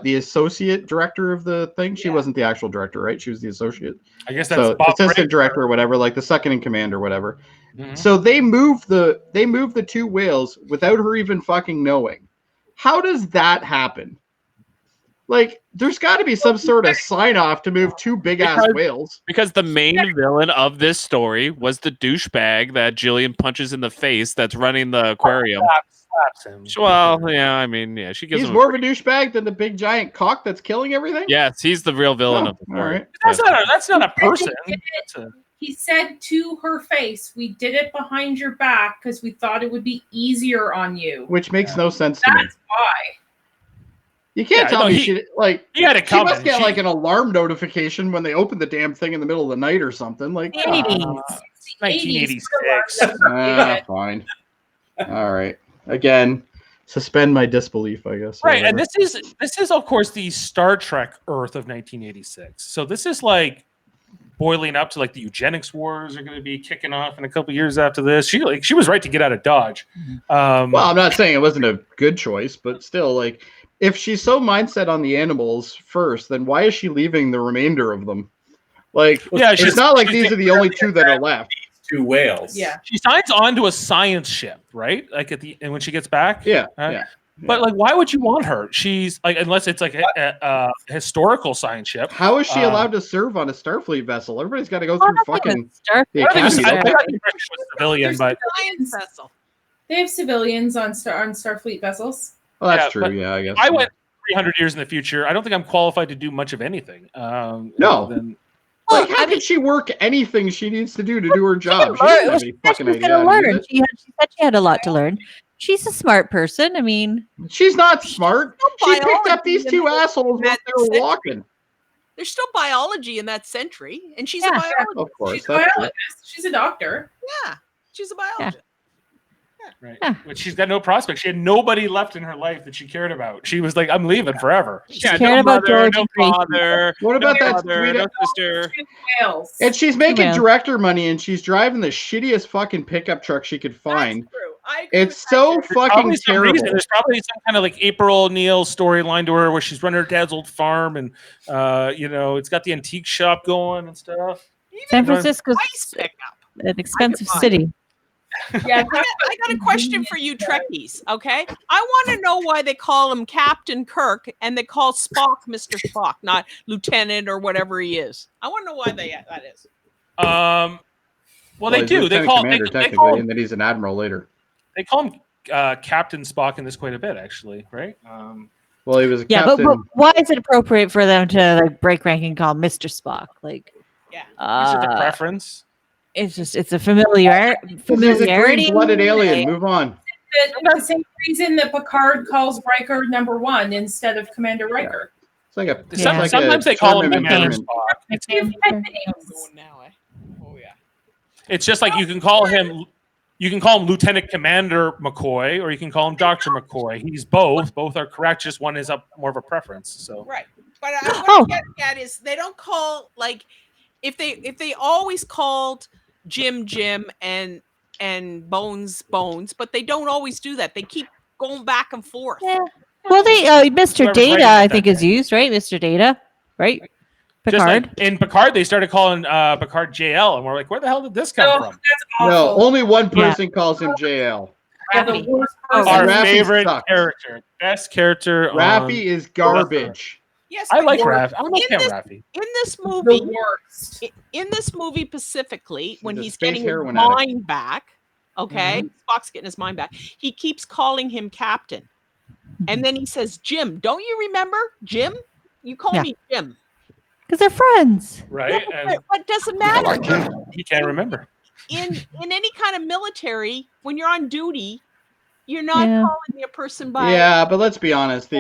The associate director of the thing? She wasn't the actual director, right? She was the associate. I guess that's Bob assistant Brady. director or whatever, like the second in command or whatever. Mhm. So they moved the 2 whales without her even fucking knowing. How does that happen? Like, there's got to be some sort of sign off to move 2 big ass whales. Because the main villain of this story was the douchebag that Jillian punches in the face that's running the aquarium. Slaps him. Well, yeah, I mean, yeah, she gives He's him more of a douchebag than the big giant cock that's killing everything? Yes, he's the real villain of the all story. right. That's not a person. He said to her face, "We did it behind your back because we thought it would be easier on you." Which makes no sense to me. That's why. You can't tell me she had it she must coming. get She- like an alarm notification when they open the damn thing in the middle of the night or something. Like, 1986. Fine. All right. Again, suspend my disbelief, I guess. Right, and this is of course the Star Trek Earth of 1986. So this is like boiling up to like the eugenics wars are going to be kicking off in a couple years after this. She was right to get out of Dodge. Well, I'm not saying it wasn't a good choice, but still, like, if she's so mindset on the animals first, then why is she leaving the remainder of them? Like, yeah, it's not like these are the only 2 that are left. 2 whales. Yeah. She signs on to a science ship, right? Like and when she gets back. Yeah. Yeah. But like, why would you want her? She's like, unless it's like a historical science ship. How is she allowed to serve on a Starfleet vessel? Everybody's got to go through fucking the I think it was academy. civilian, but Science vessel. They have civilians on Starfleet vessels. Well, that's but true. Yeah, I guess. I went 300 years in the future. I don't think I'm qualified to do much of anything. No. Then, Like, how can she work anything she needs to do her job? She She doesn't have any fucking was idea. going to how to do learn. it. She said she had a lot to learn. She's a smart person. I mean, She's not smart. She picked up biology these 2 and assholes when they were walking. There's still biology in that century, and she's a Yeah. biologist. Of course. She's a That's true. biologist. She's a doctor. Yeah, she's a biologist. Right. Yeah. But she's got no prospects. She had nobody left in her life that she cared about. She was like, I'm leaving forever. Yeah, cared no about mother, George no and Gracie. father, What about no that mother, sweet? no sister. Two whales. And she's making Well. director money, and she's driving the shittiest fucking pickup truck she could find. That's true. I agree It's with that, so Jeff. fucking Probably some terrible. reason. There's probably some kind of like April O'Neil storyline to her where she's running her dad's old farm, and it's got the antique shop going and stuff. San Francisco's Ice pickup. an expensive buy it. city. Yeah, I got a question for you, Trekkies. Okay, I want to know why they call him Captain Kirk and they call Spock Mr. Spock, not Lieutenant or whatever he is. I want to know why that is. Well, they he's do. They lieutenant call commander they technically, call him, and then he's an admiral later. they call him Captain Spock in this quite a bit, actually, right? Well, he was a Yeah, captain. but why is it appropriate for them to like break rank and call him Mr. Spock? Like, Yeah, It's just a preference. it's a familiarity. He's a green-blooded alien. Move on. the same reason that Picard calls Riker number 1 instead of Commander Riker. It's like a. Yeah. Like Sometimes a they call him German Commander Mandarin. Spock. It's names. going now, eh? Oh yeah. It's just like you can call him Lieutenant Commander McCoy, or you can call him Dr. McCoy. He's both. Both are correct. Just one is up more of a preference. So Right. But what I'm getting at is they don't call like if they always called Jim and Bones, but they don't always do that. They keep going back and forth. Yeah. Well, they Mr. Whoever's Data, writing I it think, that is day. used, right? Mr. Data, right? just Picard. like in Picard, they started calling Picard JL, and we're like, where the hell did this come from? That's awful. No, only one person calls him JL. Yeah, the worst person. Our Raffi favorite sucks. character, best character. Raffi is garbage. Yes, I but like you're- Raffi. I'm okay in with this- Raffi. In this The movie, worst. in this movie specifically, when a he's space getting his heroin addict. mind back, okay, Spock's getting his mind back. He keeps calling him Captain, and then he says, "Jim, don't you remember Jim? You call Yeah. me Jim." Because they're friends. Right? Yeah, And but what doesn't matter he can't remember. in any kind of military when you're on duty, you're not Yeah. calling a person by. Yeah, but let's be honest.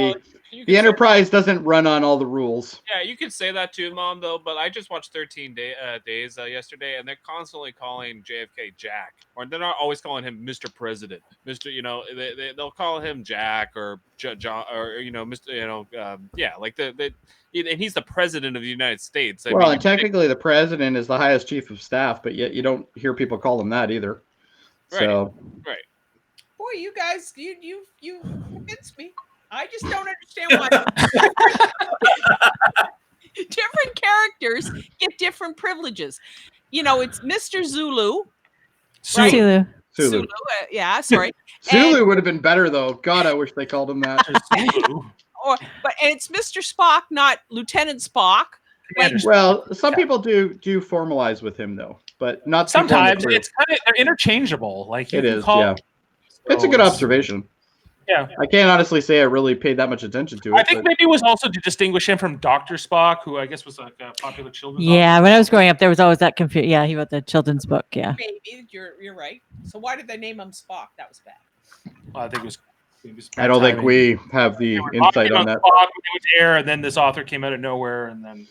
You The could say- Enterprise doesn't run on all the rules. Yeah, you could say that too, Mom. Though, but I just watched 13 Days yesterday, and they're constantly calling JFK Jack, or they're not always calling him Mr. President, Mr. They'll call him Jack or John, or Mr. Yeah, like and he's the president of the United States. I Well, mean, and technically the president is the highest chief of staff, but yet you don't hear people call him that either. So right. Boy, you guys, you convinced me. I just don't understand why different characters get different privileges. It's Mr. Zulu. Right? Sulu. Sulu. Yeah, sorry. Sulu would have been better though. God, I wish they called him that. Zulu. And it's Mr. Spock, not Lieutenant Spock. Like, Well, some people do formalize with him though, but not people on the Sometimes crew. it's kind of they're interchangeable. Like you It can is, call, yeah. It's a good observation. Yeah. I can't honestly say I really paid that much attention to it. I think but- maybe it was also to distinguish him from Dr. Spock, who I guess was like a popular children's Yeah, when I was growing up, there was always that confusion. Yeah, he wrote the children's book. Yeah. maybe you're right. So why did they name him Spock? That was bad. I think it was I don't think we have the insight on that. Spock when it was air, and then this author came out of nowhere, and then.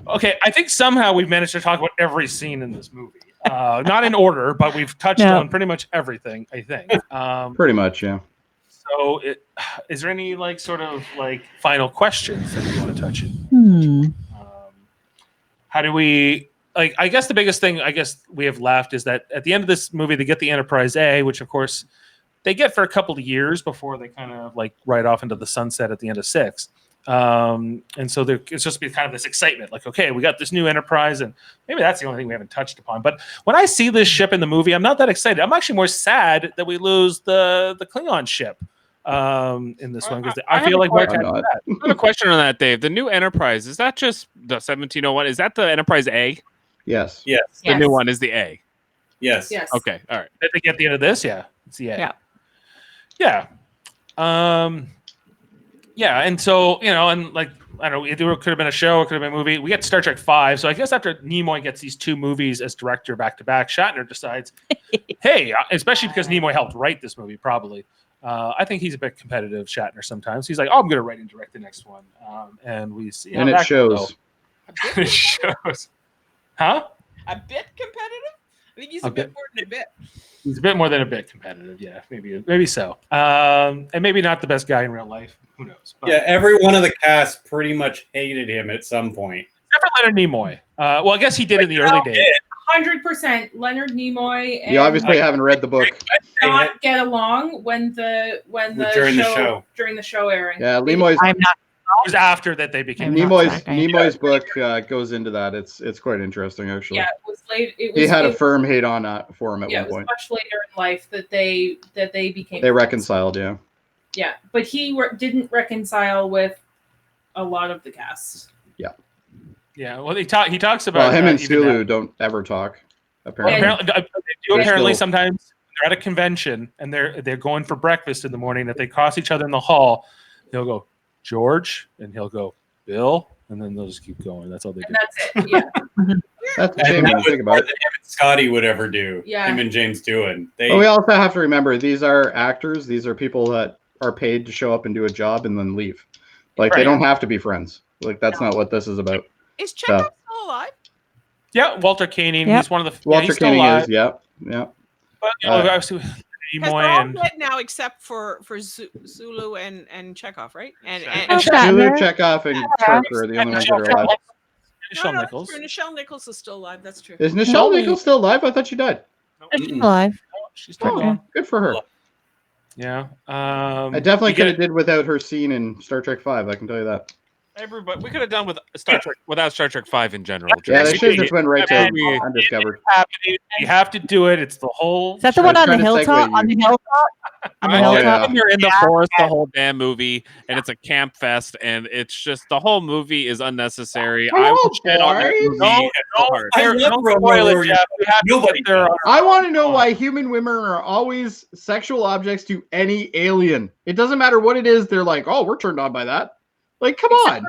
Okay, I think somehow we've managed to talk about every scene in this movie. Not in order, but we've touched Yeah. on pretty much everything. I think. Pretty much, yeah. So, is there any sort of final questions that you want to touch on? How do we I guess the biggest thing we have left is that at the end of this movie they get the Enterprise A, which of course they get for a couple of years before they kind of ride off into the sunset at the end of 6. And so it's just be kind of this excitement, okay, we got this new Enterprise, and maybe that's the only thing we haven't touched upon. But when I see this ship in the movie, I'm not that excited. I'm actually more sad that we lose the Klingon ship in this one, because I feel like we're attached to that. I have a question on that, Dave. The new Enterprise, is that just the 1701? Is that the Enterprise A? Yes. Yes. The new one is the A. Yes. Yes. Okay. All right. Did they get the end of this? Yeah. It's the A. Yeah. Yeah. Yeah. And so, and I don't know, it could have been a show, it could have been a movie. We get Star Trek 5. So I guess after Nimoy gets these 2 movies as director back to back, Shatner decides, hey, especially because Nimoy helped write this movie, probably. I think he's a bit competitive, Shatner. Sometimes he's like, "Oh, I'm going to write and direct the next one," and we see, And it shows. It shows, huh? A bit competitive? I think he's a A bit bit. more than a bit. He's a bit more than a bit competitive. Yeah, maybe so. And maybe not the best guy in real life. Who knows? But, Yeah, every one of the cast pretty much hated him at some point. except for Leonard Nimoy. Well, I guess he did in the early days. 100% Leonard Nimoy and You obviously haven't read the book. not get along when the During the show. during the show airing. Yeah, Nimoy's I'm not. It was after that they became. Nimoy's book goes into that. It's quite interesting actually. Yeah, it was late. It was, He had a it- firm hate on for him at yeah, one it was point. much later in life that they became. They reconciled, yeah. Yeah, but he didn't reconcile with a lot of the cast. Yeah, well, he talks about Well, him and even Sulu that. don't ever talk. Apparently, Apparently, they do. They're Apparently, still- sometimes they're at a convention and they're going for breakfast in the morning. That they cross each other in the hall. He'll go, George, and he'll go, Bill, and then they'll just keep going. That's all they do. And that's it. Yeah. that's the And shame when that you was think more about than it. him and Scotty would ever do. Yeah. Him and James Doohan. But we also have to remember these are actors. These are people that are paid to show up and do a job and then leave. Like they Right. don't have to be friends. Like that's not what this is about. Is Chekhov still alive? Yeah, Walter Koenig. Yep. He's one of the. Walter he's still Koenig alive. is, yeah. But you know, obviously, Because Nimoy they're all and dead now except for Zulu and Chekhov, right? And Zulu, Chekhov, and Turk are the only ones that are alive. Nichelle no, Nichols. That's true. Nichelle Nichols is still alive. That's true. Is Nichelle Nichols still alive? I thought she died. She's alive. She's still Oh, alive. good for her. Yeah. I definitely you could get have did without her scene in Star Trek V. I can tell you that. Everybody, we could have done with Star Trek without Star Trek 5 in general. Yeah, they should have just went right to Yeah. Undiscovered. happening. You have to do it. It's the whole. Is that the I one was on the trying to hilltop? segue On the you. hilltop? On the I Oh, know, hilltop? when you're in the forest the whole damn movie, and it's a camp fest, and it's just the whole movie is unnecessary. I will shit on that movie so hard. I love don't Robo spoil it, Warrior. Jeff. We have to Nobody get there. I want to know why human women are always sexual objects to any alien. It doesn't matter what it is. They're like, oh, we're turned on by that. Like, come on.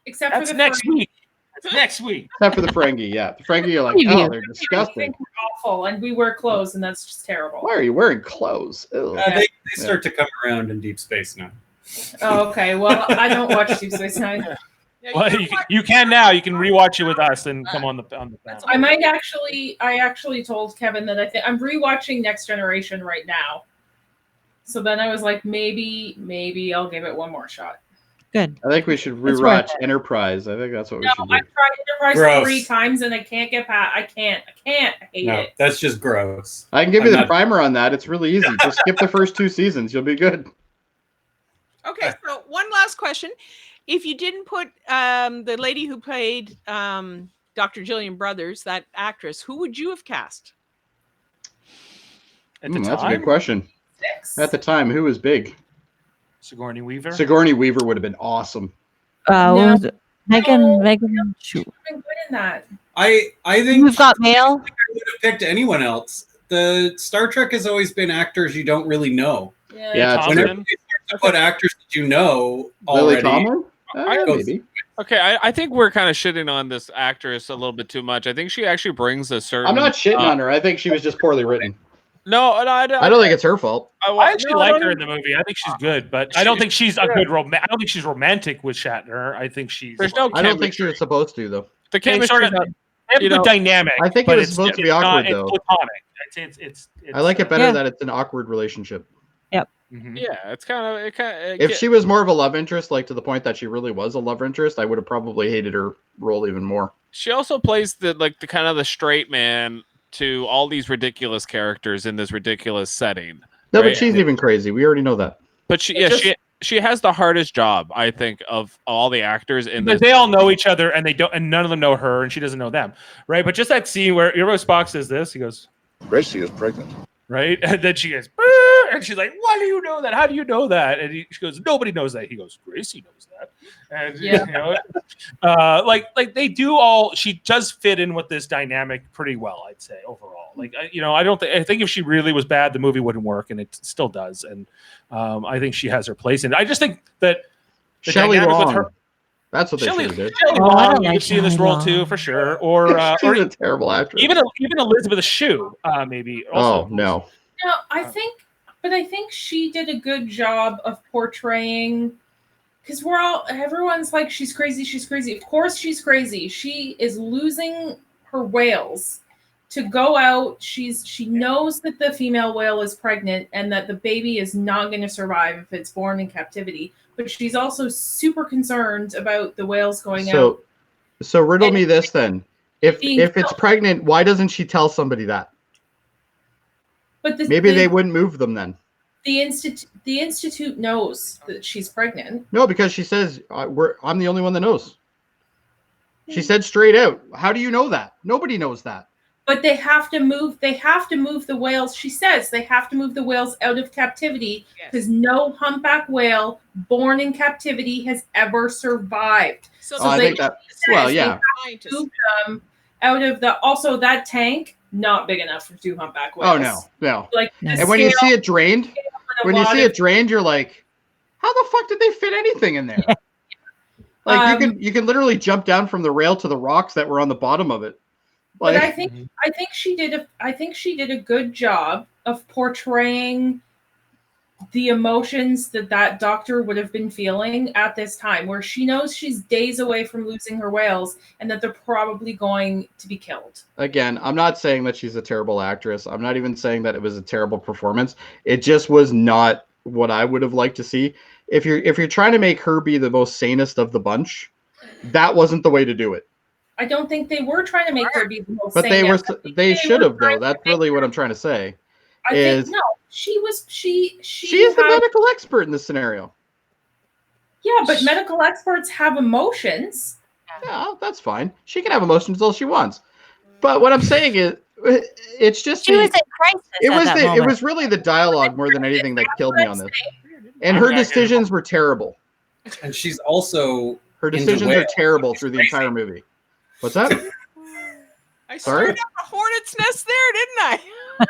Except That's for the next Ferengi. week. That's next week. Except for the Ferengi, yeah. The Ferengi are like, oh, they're I disgusting. think we're awful, and we wear clothes, and that's just terrible. Why are you wearing clothes? Ew. They start to come around in Deep Space now. Oh, okay. Well, I don't watch Deep Space Nine. Well, you can now. You can rewatch it with us and come on the panel. I might actually. I actually told Kevin that I'm rewatching Next Generation right now. So then I was like, maybe I'll give it one more shot. Good. I think we should That's rewatch right. Enterprise. I think that's what we No, should do. I've tried Enterprise Gross. 3 times and I can't get past. I can't. I hate No, it. that's just gross. I can give you I'm the not- primer on that. It's really easy. Just skip the first 2 seasons. You'll be good. Okay, so one last question. If you didn't put the lady who played Dr. Jillian Brothers, that actress, who would you have cast? At the That's a time, good question. 6. At the time, who was big? Sigourney Weaver. Sigourney Weaver would have been awesome. What No. was it? Megan. Shoot. Been good in that. I think We've got mail. I would have picked anyone else. The Star Trek has always been actors you don't really know. Yeah, it's Whenever Tomlin. you start to put actors that you know Lily already, Tomlin? I- Maybe. Okay, I think we're kind of shitting on this actress a little bit too much. I think she actually brings a certain. I'm not shitting on her. I think she was just poorly written. No, I don't think it's her fault. I actually like her in the movie. I think she's good, but I don't think she's a good I don't think she's romantic with Shatner. I think she's. There's no I don't think she was supposed to, though. The They chemistry. sort of they have a you good know, dynamic. I think but it was it's- supposed to be it's awkward, not- though. It's platonic. It's I like it better Yeah. that it's an awkward relationship. Mhm. Yeah, it's kind of. If she was more of a love interest, like to the point that she really was a love interest, I would have probably hated her role even more. She also plays the kind of the straight man to all these ridiculous characters in this ridiculous setting. No, Right. but she's even crazy. We already know that. But she has the hardest job, I think, of all the actors in Because this. they all know each other and they don't, and none of them know her, and she doesn't know them, right? But just that scene where Spock says this, he goes, Gracie is pregnant. right, and then she goes, "Brr," and she's like, "Why do you know that? How do you know that?" And she goes, "Nobody knows that." He goes, "Gracie knows that." And Yeah. you know, like they do all. She does fit in with this dynamic pretty well, I'd say overall. Like I don't think. I think if she really was bad, the movie wouldn't work, and it still does. And I think she has her place in it. I just think that the Shelley dynamic with Long. her. That's what they Shelley, should have did. Shelley Oh, I Long, don't you like could see in this Shelley role Long. too, for sure. Or She's a terrible actress. even Elizabeth Shue, maybe. Also. Oh no. No, I think But I think she did a good job of portraying, because everyone's like, she's crazy, she's crazy. Of course she's crazy. She is losing her whales to go out. She knows that the female whale is pregnant and that the baby is not going to survive if it's born in captivity. But she's also super concerned about the whales going out. So riddle me this then. If being it's killed. pregnant, why doesn't she tell somebody that? But Maybe they wouldn't move them then. The institute knows that she's pregnant. No, because she says I'm the only one that knows. She said straight out. How do you know that? Nobody knows that. But they have to move. They have to move the whales. She says they have to move the whales out of captivity because no humpback whale born in captivity has ever survived. So I think that. Well, yeah. Move them out of the. Also, that tank not big enough for 2 humpback whales. Oh no. Like, and when you see it drained, you're like, how the fuck did they fit anything in there? Like you can literally jump down from the rail to the rocks that were on the bottom of it. Like, but I think she did a good job of portraying the emotions that doctor would have been feeling at this time, where she knows she's days away from losing her whales and that they're probably going to be killed. Again, I'm not saying that she's a terrible actress. I'm not even saying that it was a terrible performance. It just was not what I would have liked to see. If you're trying to make her be the most sanest of the bunch, that wasn't the way to do it. I don't think they were trying to make her be the most But they should have though. That's really what I'm trying to say. I think no. She is the medical expert in this scenario. Yeah, but medical experts have emotions. Yeah, that's fine. She can have emotions all she wants. But what I'm saying is, it's just She was in crisis. It was really the dialogue more than anything that killed me on this. And her decisions were terrible. And she's also her decisions are terrible through the entire movie. What's that? I started up a hornet's nest there, didn't I?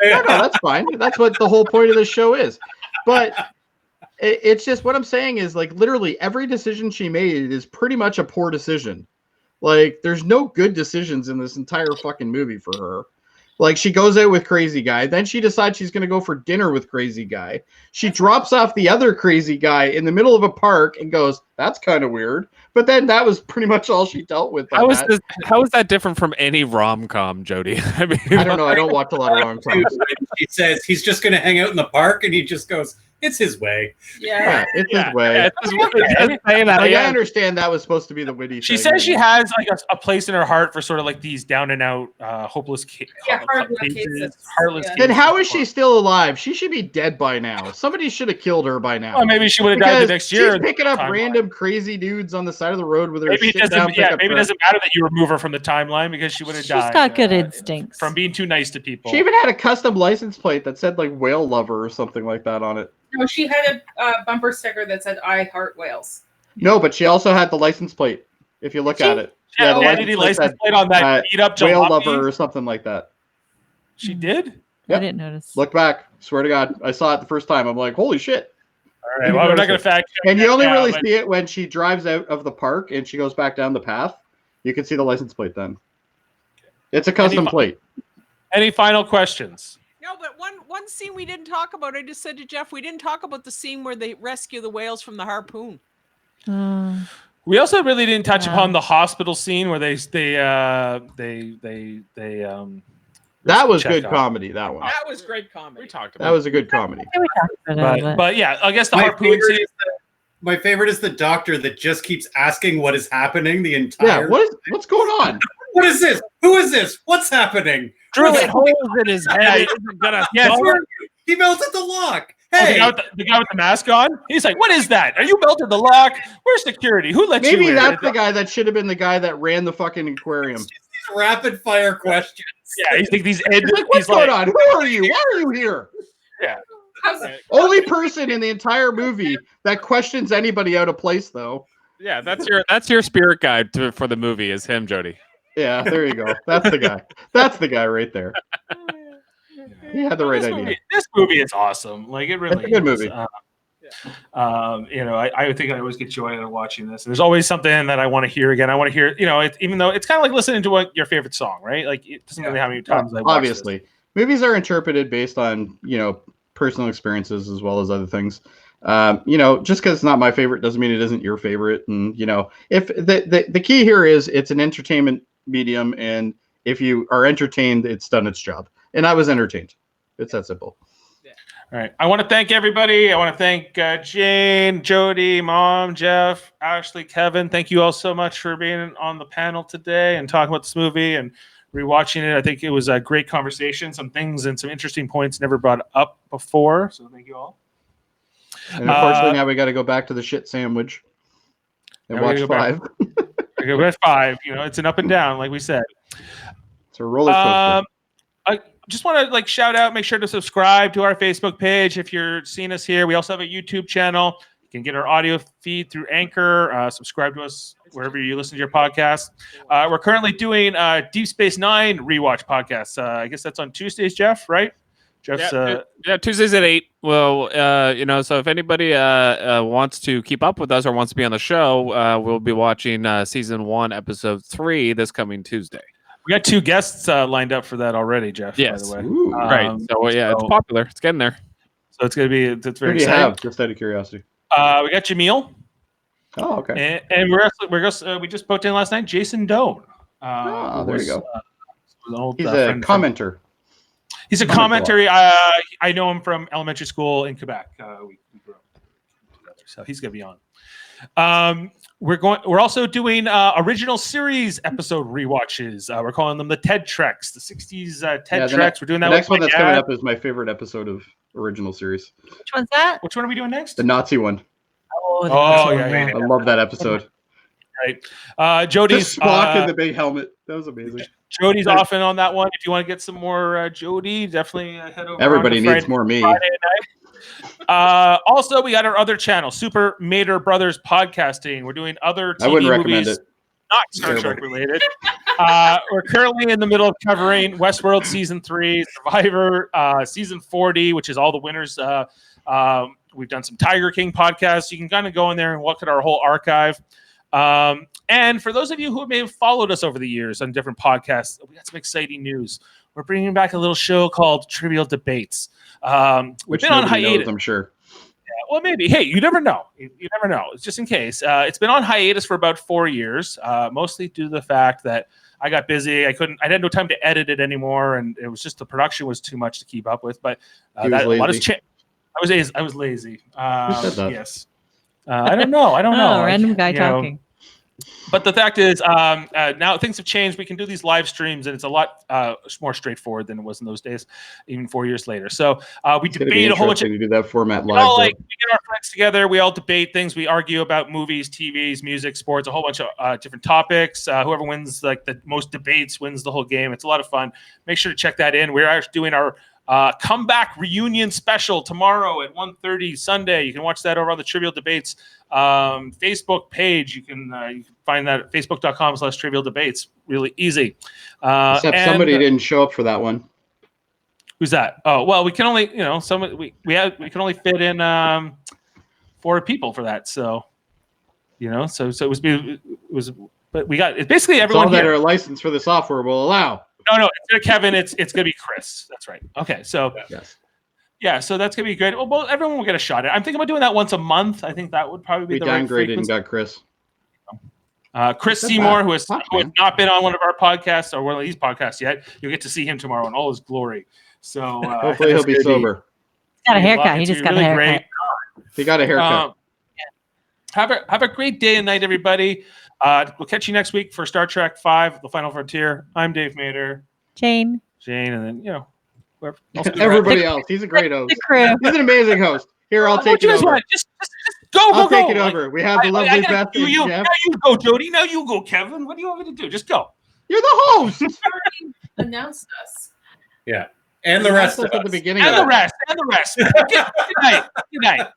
No, that's fine. That's what the whole point of the show is. But it's just what I'm saying is, like, literally every decision she made is pretty much a poor decision. Like, there's no good decisions in this entire fucking movie for her. Like, she goes out with crazy guy, then she decides she's going to go for dinner with crazy guy. She drops off the other crazy guy in the middle of a park and goes, that's kind of weird. But then that was pretty much all she dealt with. How is that different from any rom-com, Jody? I mean, I don't know. I don't watch a lot of rom-coms. He says he's just going to hang out in the park, and he just goes, it's his way. Yeah, it's his way. Yeah, it's his way. I understand that was supposed to be the witty. She says she has like a place in her heart for sort of like these down and out, hopeless cases. Heartless. Then how is she still alive? She should be dead by now. Somebody should have killed her by now. Well, maybe she would have died the next year. She's picking up random crazy dudes on the side of the road with her. Maybe it doesn't. Yeah, maybe it doesn't matter that you remove her from the timeline because she would have died. She's got good instincts from being too nice to people. She even had a custom license plate that said like "whale lover" or something like that on it. No, she had a bumper sticker that said "I heart whales." No, but she also had the license plate. If you look at it, yeah, the license plate on that beat up whale lover or something like that. She did. Yep. I didn't notice. Look back. Swear to God, I saw it the first time. I'm like, holy shit. All right. Well, we're not going to fact check. And you only really see it when she drives out of the park and she goes back down the path. You can see the license plate then. It's a custom plate. Any final questions? No, but one scene we didn't talk about. I just said to Jeff, we didn't talk about the scene where they rescue the whales from the harpoon. We also really didn't touch upon the hospital scene where they that was good comedy. That one. That was great comedy. We talked about that was a good comedy. But yeah, I guess the harpoon scene. My favorite is the doctor that just keeps asking what is happening the entire. Yeah, what's going on? What is this? Who is this? What's happening? Drilling holes in his head. He isn't gonna. Yes. He melted the lock. Hey, the guy with the mask on. He's like, "What is that? Are you melted the lock? Where's security? Who let you in?" Maybe that's the guy that should have been the guy that ran the fucking aquarium. These rapid fire questions. Yeah, he's like these. He's like, what's going on? Who are you? Why are you here? Yeah. Only person in the entire movie that questions anybody out of place, though. Yeah, that's your spirit guide for the movie is him, Jody. Yeah, there you go. That's the guy. That's the guy right there. He had the right idea. This movie is awesome. Like it really. It's a good is. movie. I think I always get joy out of watching this. There's always something that I want to hear again. I want to hear, even though it's kind of like listening to your favorite song, right? Like it doesn't really how many times I watch obviously. Movies are interpreted based on, personal experiences as well as other things. Just because it's not my favorite doesn't mean it isn't your favorite. And if the key here is it's an entertainment medium, and if you are entertained, it's done its job. And I was entertained. It's that simple. All right. I want to thank everybody. I want to thank Jane, Jody, Mom, Jeff, Ashley, Kevin. Thank you all so much for being on the panel today and talking about this movie and rewatching it. I think it was a great conversation. Some things and some interesting points never brought up before. So thank you all. And unfortunately, now we got to go back to the shit sandwich and watch 5. We go back 5. It's an up and down, like we said. It's a roller coaster. I just want to shout out, make sure to subscribe to our Facebook page if you're seeing us here. We also have a YouTube channel. You can get our audio feed through Anchor. Subscribe to us wherever you listen to your podcast. We're currently doing Deep Space Nine rewatch podcasts. I guess that's on Tuesdays, Jeff, right? Jeff's Tuesdays at 8. Well, so if anybody wants to keep up with us or wants to be on the show, we'll be watching season 1, episode 3 this coming Tuesday. We got 2 guests lined up for that already, Jeff. Yes. By the way. Ooh. Right. So it's popular. It's getting there. So it's going to be. It's very Who do you exciting. have? Just out of curiosity. We got Jaemeel. Oh, okay. And we just booked in last night. Jason Doan. There you go. An old, He's a commenter. He's a commentator. I know him from elementary school in Quebec. We grew up together, so he's going to be on. We're also doing original series episode rewatches. We're calling them the TED Treks, the 60s TED Treks. We're doing that. The next one that's coming up is my favorite episode of original series. Which one's that? Which one are we doing next? The Nazi one. Oh, yeah. I love that episode. Right. Jody's Spock in the big helmet. That was amazing. Jody's often on that one. If you want to get some more Jody, definitely head over. Everybody needs more me. Friday night. Also, we got our other channel, Super Mater Brothers Podcasting. We're doing other TV I wouldn't movies, recommend it. not Star Trek related. We're currently in the middle of covering Westworld Season 3, Survivor Season 40, which is all the winners. We've done some Tiger King podcasts. You can kind of go in there and look at our whole archive. And for those of you who may have followed us over the years on different podcasts, we got some exciting news. We're bringing back a little show called Trivial Debates. We've been on hiatus. Knows, I'm sure. Yeah, well, maybe. Hey, you never know. You never know. It's just in case. It's been on hiatus for about 4 years, mostly due to the fact that I got busy. I had no time to edit it anymore, and it was just the production was too much to keep up with. But a lot has changed. I was lazy. Who said that? Yes. I don't know. Random guy talking. But the fact is, now things have changed. We can do these live streams, and it's a lot more straightforward than it was in those days, even 4 years later. So we debate a whole bunch of. To do that format live. We get our friends together. We all debate things. We argue about movies, TVs, music, sports, a whole bunch of different topics. Whoever wins the most debates wins the whole game. It's a lot of fun. Make sure to check that in. We're actually doing our comeback reunion special tomorrow at 1:30 Sunday. You can watch that over on the Trivial Debates Facebook page. You can find that at facebook.com/Trivial Debates. Really easy. Except somebody didn't show up for that one. Who's that? Oh, well, we can only, we can only fit in 4 people for that. So, so it was, but we got, it's basically everyone all that here. are licensed for the software will allow. No, instead of Kevin, it's going to be Chris. That's right. Okay, so yes. Yeah, so that's going to be great. Well, everyone will get a shot at it. I'm thinking about doing that once a month. I think that would probably be the right frequency. We downgraded and got Chris. Chris Seymour, who has not been on one of our podcasts or one of these podcasts yet. You'll get to see him tomorrow in all his glory. So hopefully he'll be sober. Got a haircut. He just got a haircut. Great. He got a haircut. Have a great day and night, everybody. We'll catch you next week for Star Trek 5, The Final Frontier. I'm Dave Mader. Jane, and then whoever everybody else. He's a great host. The crew. He's an amazing host. Here, I'll take it over. Just go. I'll take it over. We have the lovely Beth and Jeff. Now you go, Jody. Now you go, Kevin. What do you want me to do? Just go. You're the host. Announced us. Yeah. And the rest of us. At the beginning. And the rest. Good night. Good night.